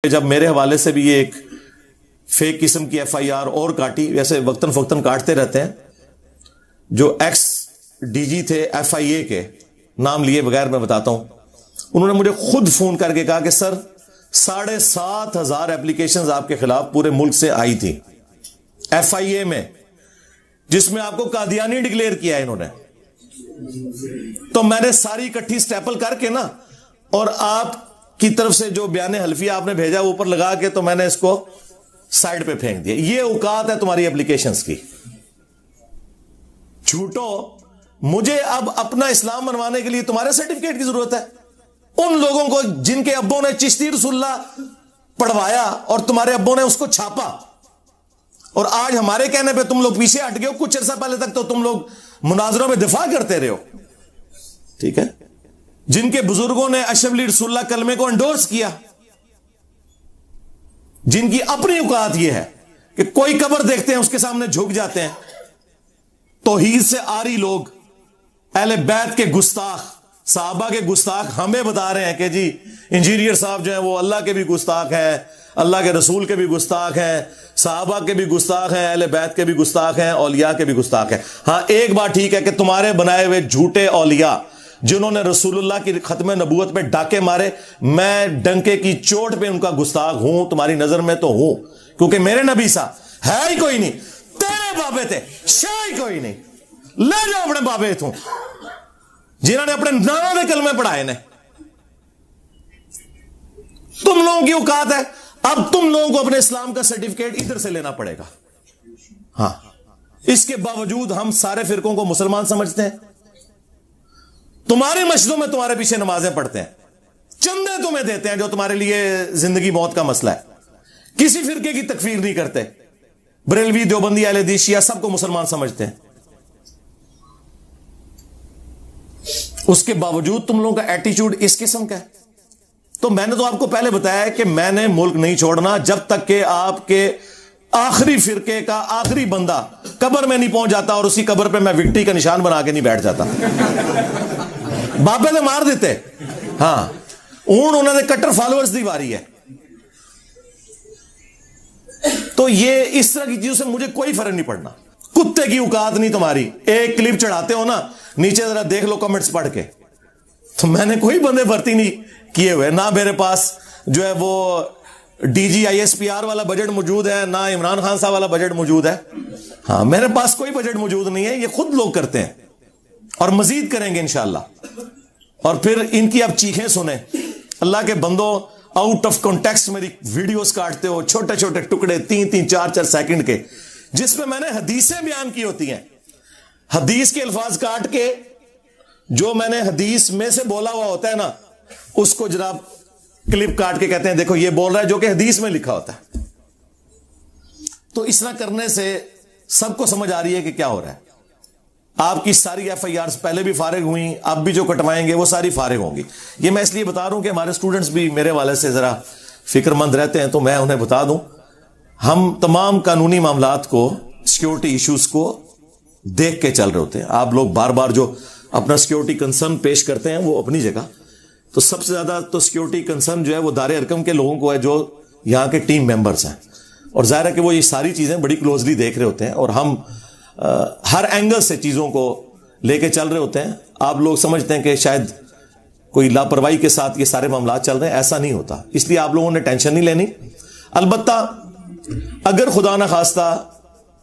جب میرے حوالے سے بھی یہ ایک فیک قسم کی ایف آئی آر اور کاٹی، ویسے وقتاً فوقتاً کاٹتے رہتے ہیں، جو ایکس ڈی جی تھے ایف آئی اے کے، نام لیے بغیر میں بتاتا ہوں، انہوں نے مجھے خود فون کر کے کہا کہ سر 7,500 ایپلیکیشنز آپ کے خلاف پورے ملک سے آئی تھی ایف آئی اے میں، جس میں آپ کو قادیانی ڈکلیئر کیا ہے انہوں نے۔ تو میں نے ساری اکٹھی سٹیپل کر کے نا، اور آپ کی طرف سے جو بیان حلفیہ آپ نے بھیجا وہ اوپر لگا کے تو میں نے اس کو سائڈ پہ پھینک دیا۔ یہ اوقات ہے تمہاری اپلیکیشنز کی۔ جھوٹو، مجھے اب اپنا اسلام منوانے کے لیے تمہارے سرٹیفکیٹ کی ضرورت ہے؟ ان لوگوں کو جن کے ابوں نے چشتی رسول اللہ پڑھوایا اور تمہارے ابوں نے اس کو چھاپا، اور آج ہمارے کہنے پہ تم لوگ پیچھے ہٹ گئے ہو۔ کچھ عرصہ پہلے تک تو تم لوگ مناظروں میں دفاع کرتے رہے ہو، ٹھیک ہے؟ جن کے بزرگوں نے اشرف علی رسول اللہ کلمے کو انڈورس کیا، جن کی اپنی اوقات یہ ہے کہ کوئی قبر دیکھتے ہیں اس کے سامنے جھک جاتے ہیں، توحید سے آری لوگ، اہل بیت کے گستاخ، صحابہ کے گستاخ ہمیں بتا رہے ہیں کہ جی انجینئر صاحب جو ہیں وہ اللہ کے بھی گستاخ ہیں، اللہ کے رسول کے بھی گستاخ ہیں، صحابہ کے بھی گستاخ ہیں، اہل بیت کے بھی گستاخ ہیں، اولیاء کے بھی گستاخ ہیں۔ ہاں ایک بات ٹھیک ہے کہ تمہارے بنائے ہوئے جھوٹے اولیاء جنہوں نے رسول اللہ کی ختم نبوت پہ ڈاکے مارے، میں ڈنکے کی چوٹ پہ ان کا گستاخ ہوں، تمہاری نظر میں تو ہوں، کیونکہ میرے نبی صاحب ہے ہی کوئی نہیں، تیرے بابے تھے شاہ ہی کوئی نہیں، لے جاؤ اپنے بابے تھوں جنہوں نے اپنے نام میں کلمے پڑھائے نے۔ تم لوگوں کی اوقات ہے، اب تم لوگوں کو اپنے اسلام کا سرٹیفکیٹ ادھر سے لینا پڑے گا۔ ہاں، اس کے باوجود ہم سارے فرقوں کو مسلمان سمجھتے ہیں، تمہاری مسجدوں میں تمہارے پیچھے نمازیں پڑھتے ہیں، چندے تمہیں دیتے ہیں جو تمہارے لیے زندگی موت کا مسئلہ ہے، کسی فرقے کی تکفیر نہیں کرتے، بریلوی، دیوبندی، اہل حدیث، شیعہ سب کو مسلمان سمجھتے ہیں۔ اس کے باوجود تم لوگوں کا ایٹیچیوڈ اس قسم کا ہے۔ تو میں نے تو آپ کو پہلے بتایا ہے کہ میں نے ملک نہیں چھوڑنا جب تک کہ آپ کے آخری فرقے کا آخری بندہ قبر میں نہیں پہنچ جاتا اور اسی قبر پہ میں وکٹری کا نشان بنا کے نہیں بیٹھ جاتا۔ بابے نے مار دیتے، ہاں انہوں نے کٹر فالوورز دی واری ہے۔ تو یہ اس طرح کی چیزوں سے مجھے کوئی فرق نہیں پڑنا، کتے کی اوقات نہیں تمہاری۔ ایک کلپ چڑھاتے ہو نا، نیچے ذرا دیکھ لو کمنٹس پڑھ کے، تو میں نے کوئی بندے بھرتی نہیں کیے ہوئے، نہ میرے پاس جو ہے وہ D G I S P R والا بجٹ موجود ہے، نہ عمران خان صاحب والا بجٹ موجود ہے۔ ہاں میرے پاس کوئی بجٹ موجود نہیں ہے، یہ خود لوگ کرتے ہیں اور مزید کریں گے انشاءاللہ۔ اور پھر ان کی اب چیخیں سنیں، اللہ کے بندوں، آؤٹ آف کانٹیکسٹ میری ویڈیوز کاٹتے ہو، چھوٹے چھوٹے ٹکڑے 3-3 4-4 سیکنڈ کے، جس میں میں نے حدیثیں بیان کی ہوتی ہیں، حدیث کے الفاظ کاٹ کے جو میں نے حدیث میں سے بولا ہوا ہوتا ہے نا، اس کو جناب کلپ کاٹ کے کہتے ہیں دیکھو یہ بول رہا ہے جو کہ حدیث میں لکھا ہوتا ہے۔ تو اس طرح کرنے سے سب کو سمجھ آ رہی ہے کہ کیا ہو رہا ہے۔ آپ کی ساری ایف آئی آرز پہلے بھی فارغ ہوئیں، اب بھی جو کٹوائیں گے وہ ساری فارغ ہوں گی۔ یہ میں اس لیے بتا رہا ہوں کہ ہمارے اسٹوڈنٹس بھی میرے والے سے ذرا فکر مند رہتے ہیں، تو میں انہیں بتا دوں، ہم تمام قانونی معاملات کو، سیکیورٹی ایشوز کو دیکھ کے چل رہے ہوتے ہیں۔ آپ لوگ بار بار جو اپنا سیکیورٹی کنسرن پیش کرتے ہیں وہ اپنی جگہ، تو سب سے زیادہ تو سیکیورٹی کنسرن جو ہے وہ دار ارکم کے لوگوں کو ہے جو یہاں کے ٹیم ممبرز ہیں، اور ظاہر ہے کہ وہ یہ ساری چیزیں بڑی کلوزلی دیکھ رہے ہوتے ہیں، اور ہم ہر اینگل سے چیزوں کو لے کے چل رہے ہوتے ہیں۔ آپ لوگ سمجھتے ہیں کہ شاید کوئی لاپرواہی کے ساتھ یہ سارے معاملات چل رہے ہیں، ایسا نہیں ہوتا، اس لیے آپ لوگوں نے ٹینشن نہیں لینی۔ البتہ اگر خدا نہ خواستہ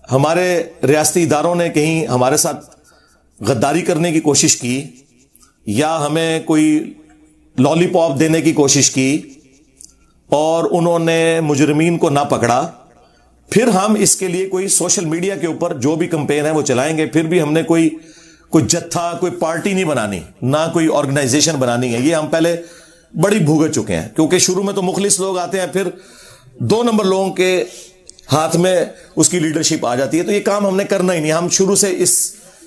ہمارے ریاستی اداروں نے کہیں ہمارے ساتھ غداری کرنے کی کوشش کی، یا ہمیں کوئی لالی پاپ دینے کی کوشش کی، اور انہوں نے مجرمین کو نہ پکڑا، پھر ہم اس کے لیے کوئی سوشل میڈیا کے اوپر جو بھی کمپین ہے وہ چلائیں گے۔ پھر بھی ہم نے کوئی جتھا، کوئی پارٹی نہیں بنانی، نہ کوئی آرگنائزیشن بنانی ہے۔ یہ ہم پہلے بڑی بھوگت چکے ہیں، کیونکہ شروع میں تو مخلص لوگ آتے ہیں، پھر 2 نمبر لوگوں کے ہاتھ میں اس کی لیڈرشپ آ جاتی ہے، تو یہ کام ہم نے کرنا ہی نہیں۔ ہم شروع سے اس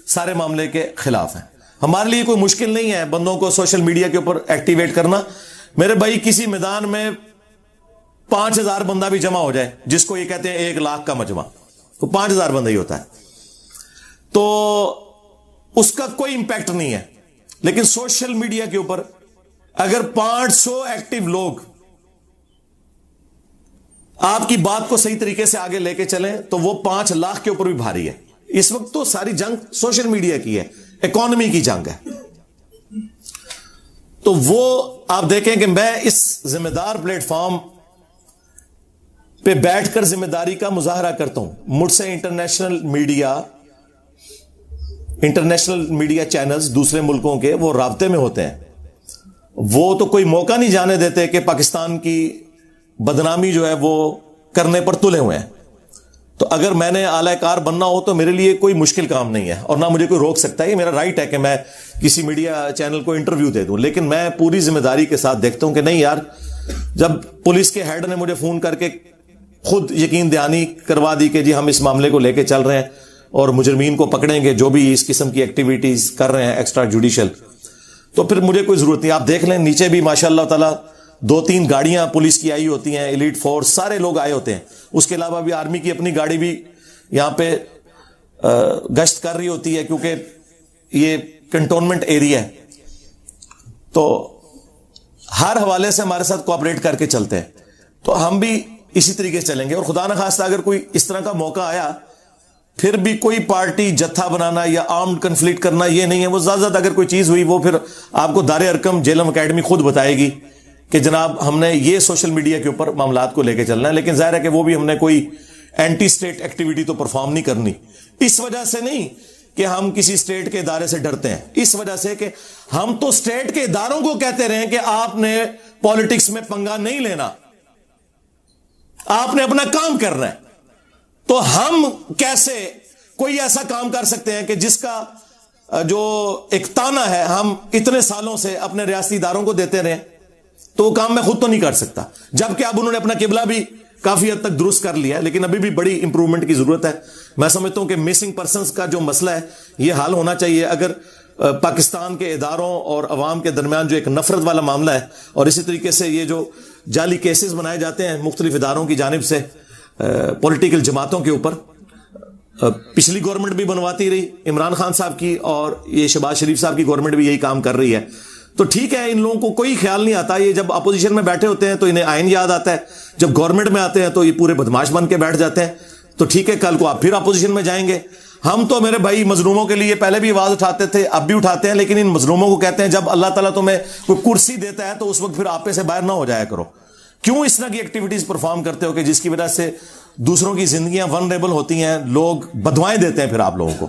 سارے معاملے کے خلاف ہیں۔ ہمارے لیے کوئی مشکل نہیں ہے بندوں کو سوشل میڈیا کے اوپر ایکٹیویٹ کرنا۔ میرے بھائی، کسی میدان میں 5,000 بندہ بھی جمع ہو جائے، جس کو یہ کہتے ہیں 1,00,000 کا مجمع، تو 5,000 بندہ ہی ہوتا ہے، تو اس کا کوئی امپیکٹ نہیں ہے۔ لیکن سوشل میڈیا کے اوپر اگر 500 ایکٹیو لوگ آپ کی بات کو صحیح طریقے سے آگے لے کے چلیں تو وہ 5 لاکھ کے اوپر بھی بھاری ہے. اس وقت تو ساری جنگ سوشل میڈیا کی ہے, اکانومی کی جنگ ہے. تو وہ آپ دیکھیں کہ میں اس ذمہ دار پلیٹ فارم پہ بیٹھ کر ذمہ داری کا مظاہرہ کرتا ہوں. مجھ سے انٹرنیشنل میڈیا چینلز دوسرے ملکوں کے وہ رابطے میں ہوتے ہیں. وہ تو کوئی موقع نہیں جانے دیتے کہ پاکستان کی بدنامی جو ہے وہ کرنے پر تلے ہوئے ہیں. تو اگر میں نے اعلی کار بننا ہو تو میرے لیے کوئی مشکل کام نہیں ہے, اور نہ مجھے کوئی روک سکتا ہے. یہ میرا رائٹ ہے کہ میں کسی میڈیا چینل کو انٹرویو دے دوں, لیکن میں پوری ذمہ داری کے ساتھ دیکھتا ہوں کہ نہیں یار, جب پولیس کے ہیڈ نے مجھے فون کر کے خود یقین دہانی کروا دی کہ جی ہم اس معاملے کو لے کے چل رہے ہیں اور مجرمین کو پکڑیں گے جو بھی اس قسم کی ایکٹیویٹیز کر رہے ہیں ایکسٹرا جوڈیشل, تو پھر مجھے کوئی ضرورت نہیں. آپ دیکھ لیں نیچے بھی ماشاء اللہ تعالیٰ 2-3 گاڑیاں پولیس کی آئی ہوتی ہیں, ایلیٹ فورس سارے لوگ آئے ہوتے ہیں. اس کے علاوہ بھی آرمی کی اپنی گاڑی بھی یہاں پہ گشت کر رہی ہوتی ہے, کیونکہ یہ کنٹونمنٹ ایریا ہے. تو ہر حوالے سے ہمارے ساتھ کوآپریٹ کر کے چلتے ہیں. تو ہم بھی اسی طریقے سے چلیں گے. اور خدا نخواستہ اگر کوئی اس طرح کا موقع آیا, پھر بھی کوئی پارٹی جتھا بنانا یا آرمڈ کنفلکٹ کرنا یہ نہیں ہے. وہ زیادہ اگر کوئی چیز ہوئی وہ پھر آپ کو دار ارکم جیلم اکیڈمی خود بتائے گی کہ جناب ہم نے یہ سوشل میڈیا کے اوپر معاملات کو لے کے چلنا ہے. لیکن ظاہر ہے کہ وہ بھی ہم نے کوئی اینٹی اسٹیٹ ایکٹیویٹی تو پرفارم نہیں کرنی. اس وجہ سے نہیں کہ ہم کسی اسٹیٹ کے ادارے سے ڈرتے ہیں, اس وجہ سے کہ ہم تو اسٹیٹ کے اداروں کو کہتے رہے کہ آپ نے پالیٹکس میں پنگا نہیں لینا, آپ نے اپنا کام کرنا ہے. تو ہم کیسے کوئی ایسا کام کر سکتے ہیں کہ جس کا جو ایک تانا ہے ہم اتنے سالوں سے اپنے ریاستی اداروں کو دیتے رہے, تو وہ کام میں خود تو نہیں کر سکتا. جبکہ اب انہوں نے اپنا قبلہ بھی کافی حد تک درست کر لیا ہے, لیکن ابھی بھی بڑی امپروومنٹ کی ضرورت ہے. میں سمجھتا ہوں کہ مسنگ پرسنز کا جو مسئلہ ہے یہ حل ہونا چاہیے. اگر پاکستان کے اداروں اور عوام کے درمیان جو ایک نفرت والا معاملہ ہے, اور اسی طریقے سے یہ جو جعلی کیسز بنائے جاتے ہیں مختلف اداروں کی جانب سے پولیٹیکل جماعتوں کے اوپر, پچھلی گورنمنٹ بھی بنواتی رہی عمران خان صاحب کی, اور یہ شہباز شریف صاحب کی گورنمنٹ بھی یہی کام کر رہی ہے. تو ٹھیک ہے, ان لوگوں کو کوئی خیال نہیں آتا. یہ جب اپوزیشن میں بیٹھے ہوتے ہیں تو انہیں آئین یاد آتا ہے, جب گورنمنٹ میں آتے ہیں تو یہ پورے بدماش بن کے بیٹھ جاتے ہیں. تو ٹھیک ہے, کل کو آپ پھر اپوزیشن میں جائیں گے. ہم تو میرے بھائی مظلوموں کے لیے پہلے بھی آواز اٹھاتے تھے, اب بھی اٹھاتے ہیں, لیکن ان مظلوموں کو کہتے ہیں جب اللہ تعالیٰ تمہیں کوئی کرسی دیتا ہے تو اس وقت پھر آپے سے باہر نہ ہو جایا کرو. کیوں اس طرح کی ایکٹیویٹیز پرفارم کرتے ہو کہ جس کی وجہ سے دوسروں کی زندگیاں ونریبل ہوتی ہیں, لوگ بدوائیں دیتے ہیں پھر آپ لوگوں کو.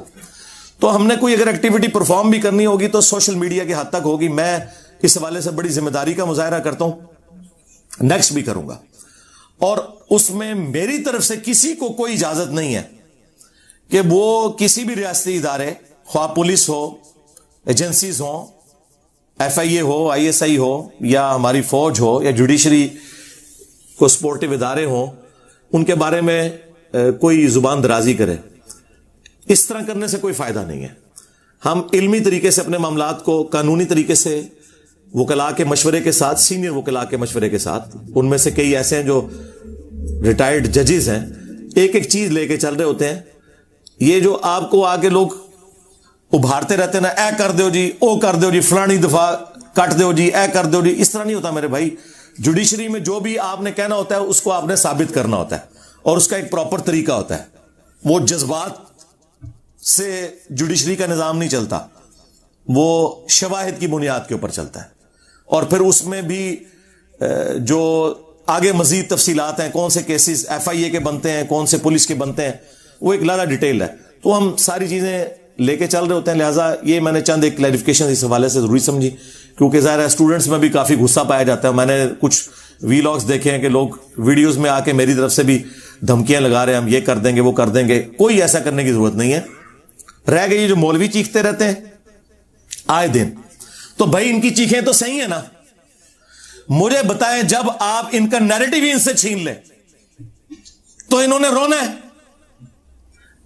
تو ہم نے کوئی اگر ایکٹیویٹی پرفارم بھی کرنی ہوگی تو سوشل میڈیا کی حد تک ہوگی. میں اس حوالے سے بڑی ذمہ داری کا مظاہرہ کرتا ہوں, نیکسٹ بھی کروں گا. اور اس میں میری طرف سے کسی کو کوئی اجازت نہیں ہے کہ وہ کسی بھی ریاستی ادارے, خواہ پولیس ہو, ایجنسیز ہوں, ایف آئی اے ہو, آئی ایس آئی ہو, یا ہماری فوج ہو, یا جوڈیشری کو سپورٹو ادارے ہوں, ان کے بارے میں کوئی زبان درازی کرے. اس طرح کرنے سے کوئی فائدہ نہیں ہے. ہم علمی طریقے سے اپنے معاملات کو قانونی طریقے سے وکلاء کے مشورے کے ساتھ, سینئر وکلاء کے مشورے کے ساتھ, ان میں سے کئی ایسے ہیں جو ریٹائرڈ ججز ہیں, ایک ایک چیز لے کے چل رہے ہوتے ہیں. یہ جو آپ کو آگے لوگ ابھارتے رہتے ہیں نا, اے کر دو جی, او کر دو جی, فلانی دفعہ کٹ دو جی, اے کر دو جی, اس طرح نہیں ہوتا میرے بھائی. جوڈیشری میں جو بھی آپ نے کہنا ہوتا ہے اس کو آپ نے ثابت کرنا ہوتا ہے, اور اس کا ایک پراپر طریقہ ہوتا ہے. وہ جذبات سے جوڈیشری کا نظام نہیں چلتا, وہ شواہد کی بنیاد کے اوپر چلتا ہے. اور پھر اس میں بھی جو آگے مزید تفصیلات ہیں, کون سے کیسز ایف آئی اے کے بنتے ہیں, کون سے پولیس کے بنتے ہیں, وہ ایک زیادہ ڈیٹیل ہے. تو ہم ساری چیزیں لے کے چل رہے ہوتے ہیں. لہٰذا یہ میں نے چند ایک کلیریفیکیشن اس حوالے سے ضروری سمجھی, کیونکہ ظاہر ہے اسٹوڈنٹس میں بھی کافی غصہ پایا جاتا ہے. میں نے کچھ وی لاگس دیکھے ہیں کہ لوگ ویڈیوز میں آ کے میری طرف سے بھی دھمکیاں لگا رہے ہیں, ہم یہ کر دیں گے, وہ کر دیں گے. کوئی ایسا کرنے کی ضرورت نہیں ہے. رہ گئی جو مولوی چیختے رہتے ہیں آئے دن, تو بھائی ان کی چیخیں تو صحیح ہے نا. مجھے بتائیں, جب آپ ان کا نیریٹو ہی ان سے چھین لیں تو انہوں نے رونا ہے.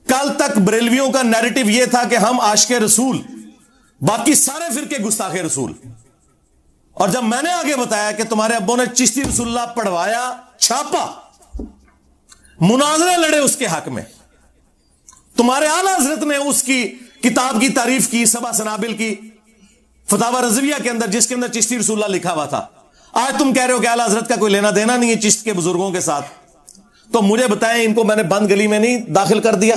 کل تک بریلویوں کا نیریٹو یہ تھا کہ ہم عاشق رسول, باقی سارے فرقے گستاخ رسول. اور جب میں نے آگے بتایا کہ تمہارے ابوں نے چشتی رسول اللہ پڑھوایا, چھاپا, مناظرے لڑے اس کے حق میں, تمہارے اعلیٰ حضرت نے اس کی کتاب کی تعریف کی, سبا سنابل کی فتاوی رضویہ کے اندر, جس کے اندر چشتی رسول اللہ لکھا ہوا تھا. آج تم کہہ رہے ہو کہ اعلیٰ حضرت کا کوئی لینا دینا نہیں ہے چشت کے بزرگوں کے ساتھ. تو مجھے بتائیں ان کو میں نے بند گلی میں نہیں داخل کر دیا؟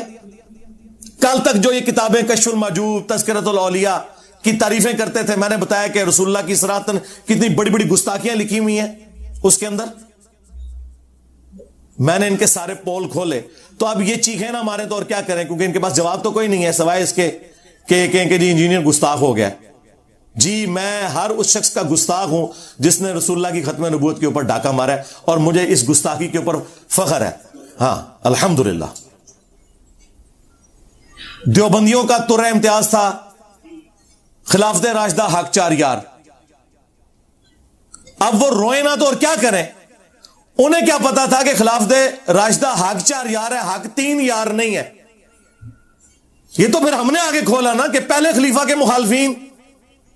کل تک جو یہ کتابیں کشف المحجوب، تذکرۃ الاولیاء کی تعریفیں کرتے تھے، میں نے بتایا کہ رسول اللہ کی صراحتاً کتنی بڑی بڑی گستاخیاں لکھی ہوئی ہیں اس کے اندر. میں نے ان کے سارے پول کھولے. تو اب یہ چیخیں نہ مارے تو اور کیا کریں، کیونکہ ان کے پاس جواب تو کوئی نہیں ہے سوائے اس کے کہ جی انجینئر گستاخ ہو گیا. جی میں ہر اس شخص کا گستاخ ہوں جس نے رسول اللہ کی ختم نبوت کے اوپر ڈاکہ مارا ہے، اور مجھے اس گستاخی کے اوپر فخر ہے. ہاں الحمدللہ. دیوبندیوں کا ترہ امتیاز تھا خلافت راشدہ حق 4 یار. اب وہ روئے نہ تو اور کیا کریں. انہیں کیا پتا تھا کہ خلافت راشدہ حق 4 یار ہے، حق 3 یار نہیں ہے. یہ تو پھر ہم نے آگے کھولا نا کہ پہلے خلیفہ کے مخالفین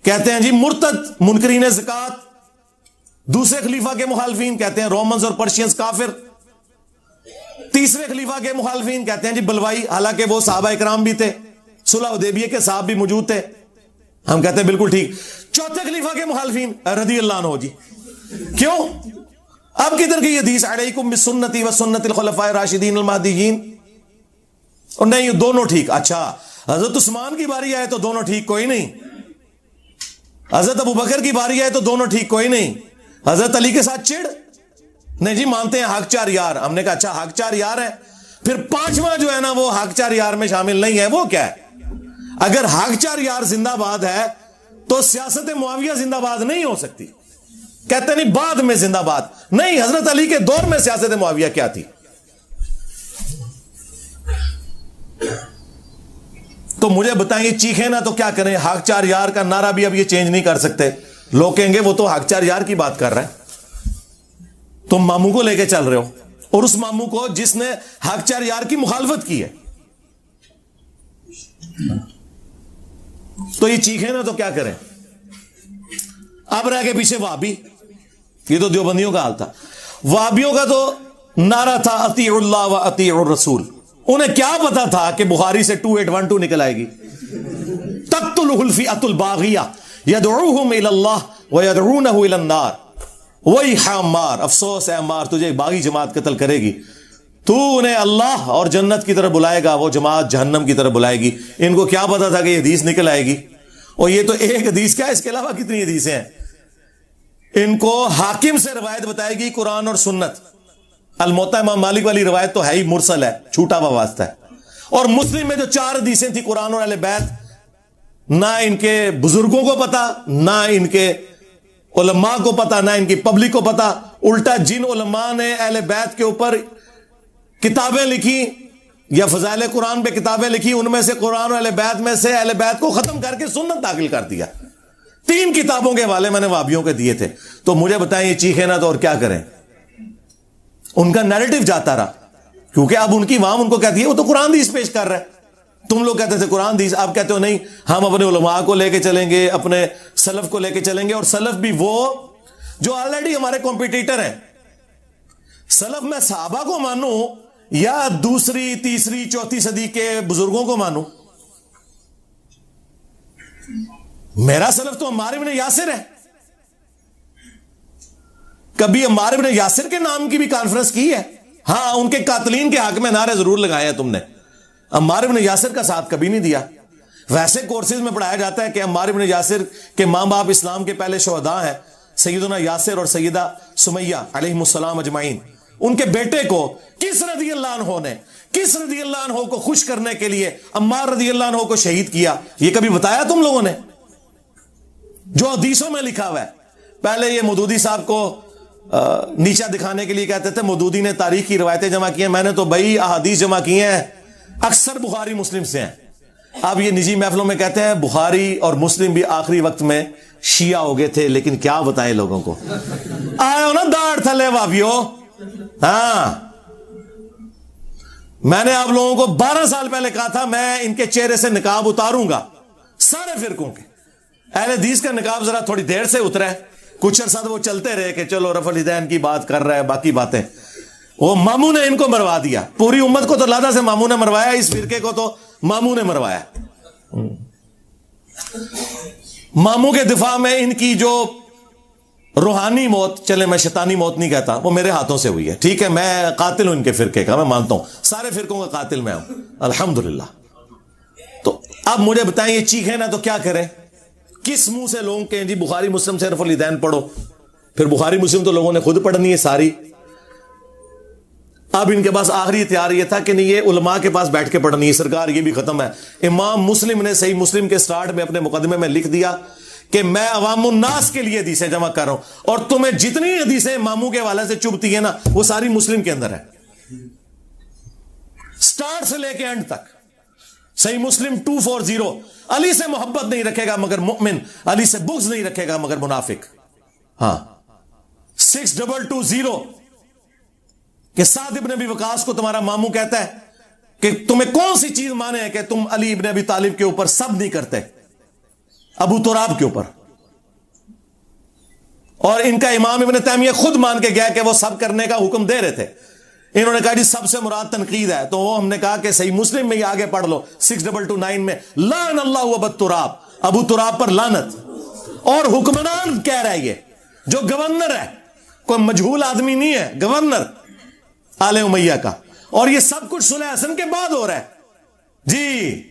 کہتے ہیں جی مرتد منکرین زکات، دوسرے خلیفہ کے مخالفین کہتے ہیں رومنز اور پرشینز کافر، تیسرے خلیفہ کے مخالفین کہتے ہیں جی بلوائی، حالانکہ وہ صحابہ اکرام بھی تھے، صلح حدیبیہ کے صاحب بھی موجود تھے. ہم کہتے ہیں بالکل ٹھیک. چوتھے خلیفہ کے مخالفین رضی اللہ عنہ جی. کیوں؟ اب کدھر کی حدیث علیکم بسنتی و سنت الخلفاء الراشدین المہدیین؟ اور نہیں یہ دونوں ٹھیک. اچھا حضرت عثمان کی باری آئے تو دونوں ٹھیک کوئی نہیں، حضرت ابو بکر کی باری آئے تو دونوں ٹھیک کوئی نہیں، حضرت علی کے ساتھ چڑ نہیں جی مانتے ہیں حق 4 یار. ہم نے کہا اچھا حق 4 یار ہے، پھر 5واں جو ہے نا وہ حق 4 یار میں شامل نہیں ہے. وہ کیا ہے؟ اگر حق 4 یار زندہ باد ہے تو سیاست معاویہ زندہ باد نہیں ہو سکتی. کہتے نہیں بعد میں زندہ باد نہیں، حضرت علی کے دور میں سیاست معاویہ کیا تھی؟ تو مجھے بتائیں یہ چیخیں نا تو کیا کریں. حق 4 یار کا نعرہ بھی اب یہ چینج نہیں کر سکتے. لوگ کہیں گے وہ تو حق 4 یار کی بات کر رہا ہے، تم ماموں کو لے کے چل رہے ہو، اور اس ماموں کو جس نے حق 4 یار کی مخالفت کی ہے. تو یہ چیخیں نا تو کیا کریں. اب رہ کے پیچھے وہابی. یہ تو دیوبندیوں کا حال تھا. وہابیوں کا تو نعرہ تھا اطیعوا اللہ و اطیعوا الرسول. انہیں کیا پتا تھا کہ بخاری سے 2812 نکل آئے گی. تقتلہ الفئۃ الباغیہ یدعوہم الی اللہ ویدعونہ الی النار. وہی عمار، افسوس ہے عمار، تجھے ایک باغی جماعت قتل کرے گی. تو انہیں اللہ اور جنت کی طرف بلائے گا، وہ جماعت جہنم کی طرف بلائے گی. ان کو کیا پتا تھا کہ یہ حدیث نکل آئے گی. اور یہ تو ایک حدیث کیا، اس کے علاوہ کتنی حدیثیں ہیں. ان کو حاکم سے روایت بتائے گی قرآن اور سنت. الموطا امام مالک والی روایت تو ہے ہی مرسل ہے، چھوٹا ہوا واسطہ ہے. اور مسلم میں جو 4 حدیثیں تھی قرآن اور اہل بیت، نہ ان کے بزرگوں کو پتا، نہ ان کے علماء کو پتا، نہ ان کی پبلک کو پتا. الٹا جن علماء نے اہل بیت کے اوپر کتابیں لکھی یا فضائل قرآن پہ کتابیں لکھی، ان میں سے قرآن اور اہل بیت میں سے اہل بیت کو ختم کر کے سنت داخل کر دیا. 3 کتابوں کے حوالے میں نے وہابیوں کے دیے تھے. تو مجھے بتائیں یہ چیخیں نا تو اور کیا کریں. ان کا نیریٹو جاتا رہا، کیونکہ اب ان کی عوام ان کو کہتی ہے وہ تو قرآن حدیث پیش کر رہا ہے. تم لوگ کہتے تھے قرآن حدیث، آپ کہتے ہو نہیں ہم اپنے علماء کو لے کے چلیں گے، اپنے سلف کو لے کے چلیں گے. اور سلف بھی وہ جو آلریڈی ہمارے کمپیٹیٹر ہیں. سلف میں صحابہ کو مانوں یا 2ری 3ری 4تھی صدی کے بزرگوں کو مانوں؟ میرا سلف تو عمار بن یاسر ہے. کبھی عمار بن یاسر کے نام کی بھی کانفرنس کی ہے؟ ہاں ان کے قاتلین کے حق میں نعرے ضرور لگائے ہیں تم نے. عمار بن یاسر کا ساتھ کبھی نہیں دیا. ویسے کورسز میں پڑھایا جاتا ہے کہ عمار بن یاسر کے ماں باپ اسلام کے پہلے شہداء ہیں، سیدنا یاسر اور سیدہ سمیہ علیہم السلام اجمعین. ان کے بیٹے کو کس رضی اللہ عنہ کو خوش کرنے کے لیے عمار رضی اللہ عنہ کو شہید کیا؟ یہ کبھی بتایا تم لوگوں نے؟ جو حدیثوں میں لکھا ہوا ہے. پہلے یہ مودودی صاحب کو نیچا دکھانے کے لیے کہتے تھے مودودی نے تاریخ کی روایتیں جمع کی ہیں. میں نے تو بھائی احادیث جمع کی ہیں، اکثر بخاری مسلم سے ہیں. اب یہ نجی محفلوں میں کہتے ہیں بخاری اور مسلم بھی آخری وقت میں شیعہ ہو گئے تھے. لیکن کیا بتائیں لوگوں کو، آئے ہو نا داڑھ تھلے وابیو. ہاں میں نے آپ لوگوں کو 12 سال پہلے کہا تھا میں ان کے چہرے سے نقاب اتاروں گا سارے فرقوں کے. اہل حدیث کا نقاب ذرا تھوڑی دیر سے اترا ہے، کچھ عرصہ وہ چلتے رہے کہ چلو رفع الیدین کی بات کر رہا ہے، باقی باتیں. وہ ماموں نے ان کو مروا دیا. پوری امت کو تو لادہ سے ماموں نے مروایا، اس فرقے کو تو ماموں نے مروایا. ماموں کے دفاع میں ان کی جو روحانی موت چلے میں شیطانی موت نہیں کہتا, وہ میرے ہاتھوں سے ہوئی ہے, ٹھیک ہے, میں قاتل ہوں ان کے فرقے کا, میں مانتا ہوں سارے فرقوں کا قاتل میں ہوں الحمدللہ. تو اب مجھے بتائیں یہ چیخیں نا تو کیا کریں, کس منہ سے لوگوں کے جی بخاری مسلم سے رفع الیدین پڑھو, پھر بخاری مسلم تو لوگوں نے خود پڑھنی ہے ساری. اب ان کے پاس آخری اختیار یہ تھا کہ نہیں یہ علماء کے پاس بیٹھ کے پڑھنی ہے. سرکار یہ بھی ختم ہے. امام مسلم نے صحیح مسلم کے سٹارٹ میں اپنے مقدمے میں لکھ دیا کہ میں عوام الناس کے لیے حدیثیں جمع کر رہا ہوں, اور تمہیں جتنی حدیثیں اماموں کے حوالے سے چبھتی ہیں نا وہ ساری مسلم کے اندر ہے, سٹارٹ سے لے کے اینڈ تک. صحیح مسلم 240, علی سے محبت نہیں رکھے گا مگر مؤمن, علی سے بغض نہیں رکھے گا مگر منافق. ہاں 6220 کہ سعد ابن ابی وقاص کو تمہارا ماموں کہتا ہے کہ تمہیں کون سی چیز مانے ہے کہ تم علی ابن ابی طالب کے اوپر سب نہیں کرتے, ابو تراب کے اوپر. اور ان کا امام ابن تیمیہ خود مان کے گیا کہ وہ سب کرنے کا حکم دے رہے تھے. انہوں نے کہا جی سب سے مراد تنقید ہے, تو وہ ہم نے کہا کہ صحیح مسلم میں ہی آگے پڑھ لو 6229 میں لعن اللہ ابو تراب, ابو تراب پر لعنت. اور حکمران کہہ رہا ہے یہ جو گورنر ہے, کوئی مجہول آدمی نہیں ہے, گورنر آل امیہ کا. اور یہ سب کچھ صلح حسن کے بعد ہو رہا ہے جی.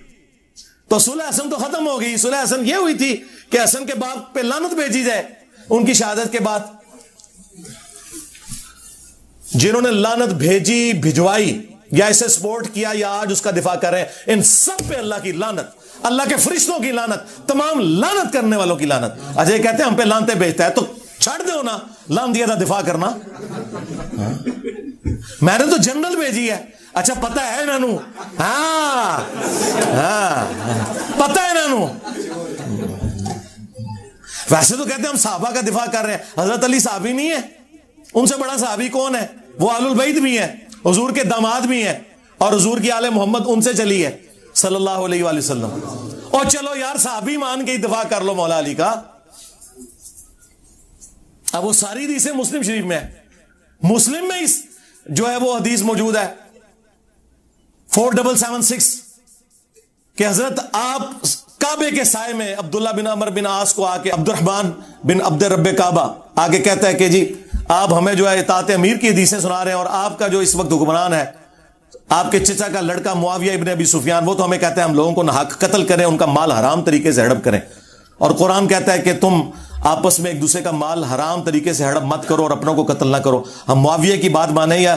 تو صلح حسن تو ختم ہو گئی, صلح حسن یہ ہوئی تھی کہ حسن کے باپ پہ لعنت بھیجی جائے ان کی شہادت کے بعد. جنہوں نے لعنت بھیجی, بھجوائی, یا اسے سپورٹ کیا یا آج اس کا دفاع کر رہے ہیں, ان سب پہ اللہ کی لعنت, اللہ کے فرشتوں کی لعنت, تمام لعنت کرنے والوں کی لعنت. اجے کہتے ہیں ہم پہ لعنتیں بھیجتا ہے, تو چھڑ دو نا لان دیا تھا دفاع کرنا. میں نے تو جنرل بھیجی ہے. اچھا پتہ ہے انہوں, ہاں پتہ ہے انہوں. ویسے تو کہتے ہیں ہم صحابہ کا دفاع کر رہے ہیں, حضرت علی صحابی نہیں ہے, ان سے بڑا صحابی کون ہے؟ وہ آل البیت بھی ہیں, حضور کے داماد بھی ہیں, اور حضور کی آل محمد ان سے چلی ہے صلی اللہ علیہ وآلہ وسلم. اور چلو یار صحابی مان کے ہی دفاع کر لو مولا علی کا. اب وہ ساری حدیثیں مسلم شریف میں ہے, مسلم میں اس جو ہے وہ حدیث موجود ہے 4776 کہ حضرت آپ کعبے کے سائے میں عبداللہ بن عمر بن عاص کو آ کے عبد الرحمن بن عبد رب کعبہ آگے کہتا ہے کہ جی آپ ہمیں جو ہے اطاعت امیر کی حدیثیں سنا رہے ہیں, اور آپ کا جو اس وقت حکمران ہے آپ کے چچا کا لڑکا معاویہ ابن ابی سفیان, وہ تو ہمیں کہتا ہے ہم لوگوں کو ناحق قتل کریں, ان کا مال حرام طریقے سے ہڑپ کریں. اور قرآن کہتا ہے کہ تم آپس میں ایک دوسرے کا مال حرام طریقے سے ہڑپ مت کرو اور اپنوں کو قتل نہ کرو. ہم معاویہ کی بات مانیں یا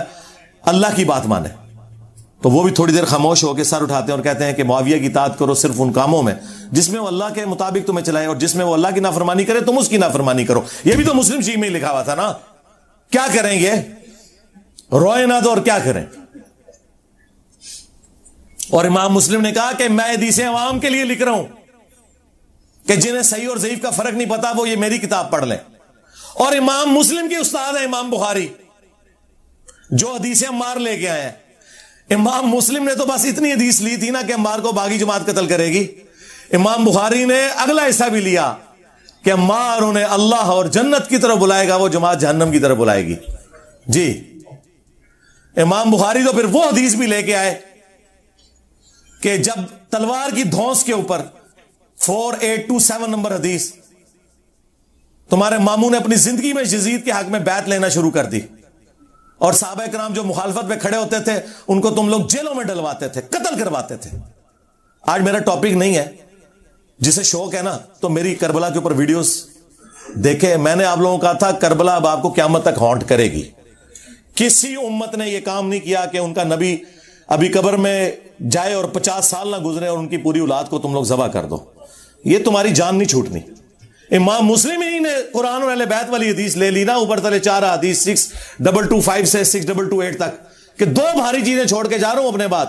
اللہ کی بات مانیں؟ تو وہ بھی تھوڑی دیر خاموش ہو کے سر اٹھاتے ہیں اور کہتے ہیں کہ معاویہ کی اطاعت کرو صرف ان کاموں میں جس میں وہ اللہ کے مطابق تمہیں چلائے, اور جس میں وہ اللہ کی نافرمانی کرے تم اس کی نافرمانی کرو. یہ بھی تو مسلم شریف میں ہی لکھا ہوا تھا نا. کیا کریں گے, روئے نہ تو اور کیا کریں. اور امام مسلم نے کہا کہ میں حدیثیں عوام کے لیے لکھ رہا ہوں کہ جنہیں صحیح اور ضعیف کا فرق نہیں پتا وہ یہ میری کتاب پڑھ لیں. اور امام مسلم کے استاد ہیں امام بخاری, جو حدیثیں عمار لے کے آئے ہیں. امام مسلم نے تو بس اتنی حدیث لی تھی نا کہ عمار کو باغی جماعت قتل کرے گی. امام بخاری نے اگلا حصہ بھی لیا کہ عمار انہیں اللہ اور جنت کی طرف بلائے گا, وہ جماعت جہنم کی طرف بلائے گی. جی امام بخاری تو پھر وہ حدیث بھی لے کے آئے کہ جب تلوار کی دھونس کے اوپر 4827 نمبر حدیث, تمہارے ماموں نے اپنی زندگی میں یزید کے حق میں بیعت لینا شروع کر دی, اور صحابہ کرام جو مخالفت پہ کھڑے ہوتے تھے ان کو تم لوگ جیلوں میں ڈلواتے تھے, قتل کرواتے تھے. آج میرا ٹاپک نہیں ہے, جسے شوق ہے نا تو میری کربلا کے اوپر ویڈیوز دیکھے. میں نے آپ لوگوں کا تھا کربلا اب آپ کو قیامت تک ہانٹ کرے گی. کسی امت نے یہ کام نہیں کیا کہ ان کا نبی ابھی قبر میں جائے اور 50 سال نہ گزرے اور ان کی پوری اولاد کو تم لوگ ذبح کر دو. یہ تمہاری جان نہیں چھوٹنی. امام مسلم ہی نے قرآن اور اہل بیت والی حدیث لے لی نا, اوپر تلے 4 حدیث 6225 سے 6228 تک کہ 2 بھاری چیزیں چھوڑ کے جا رہا ہوں اپنے بعد.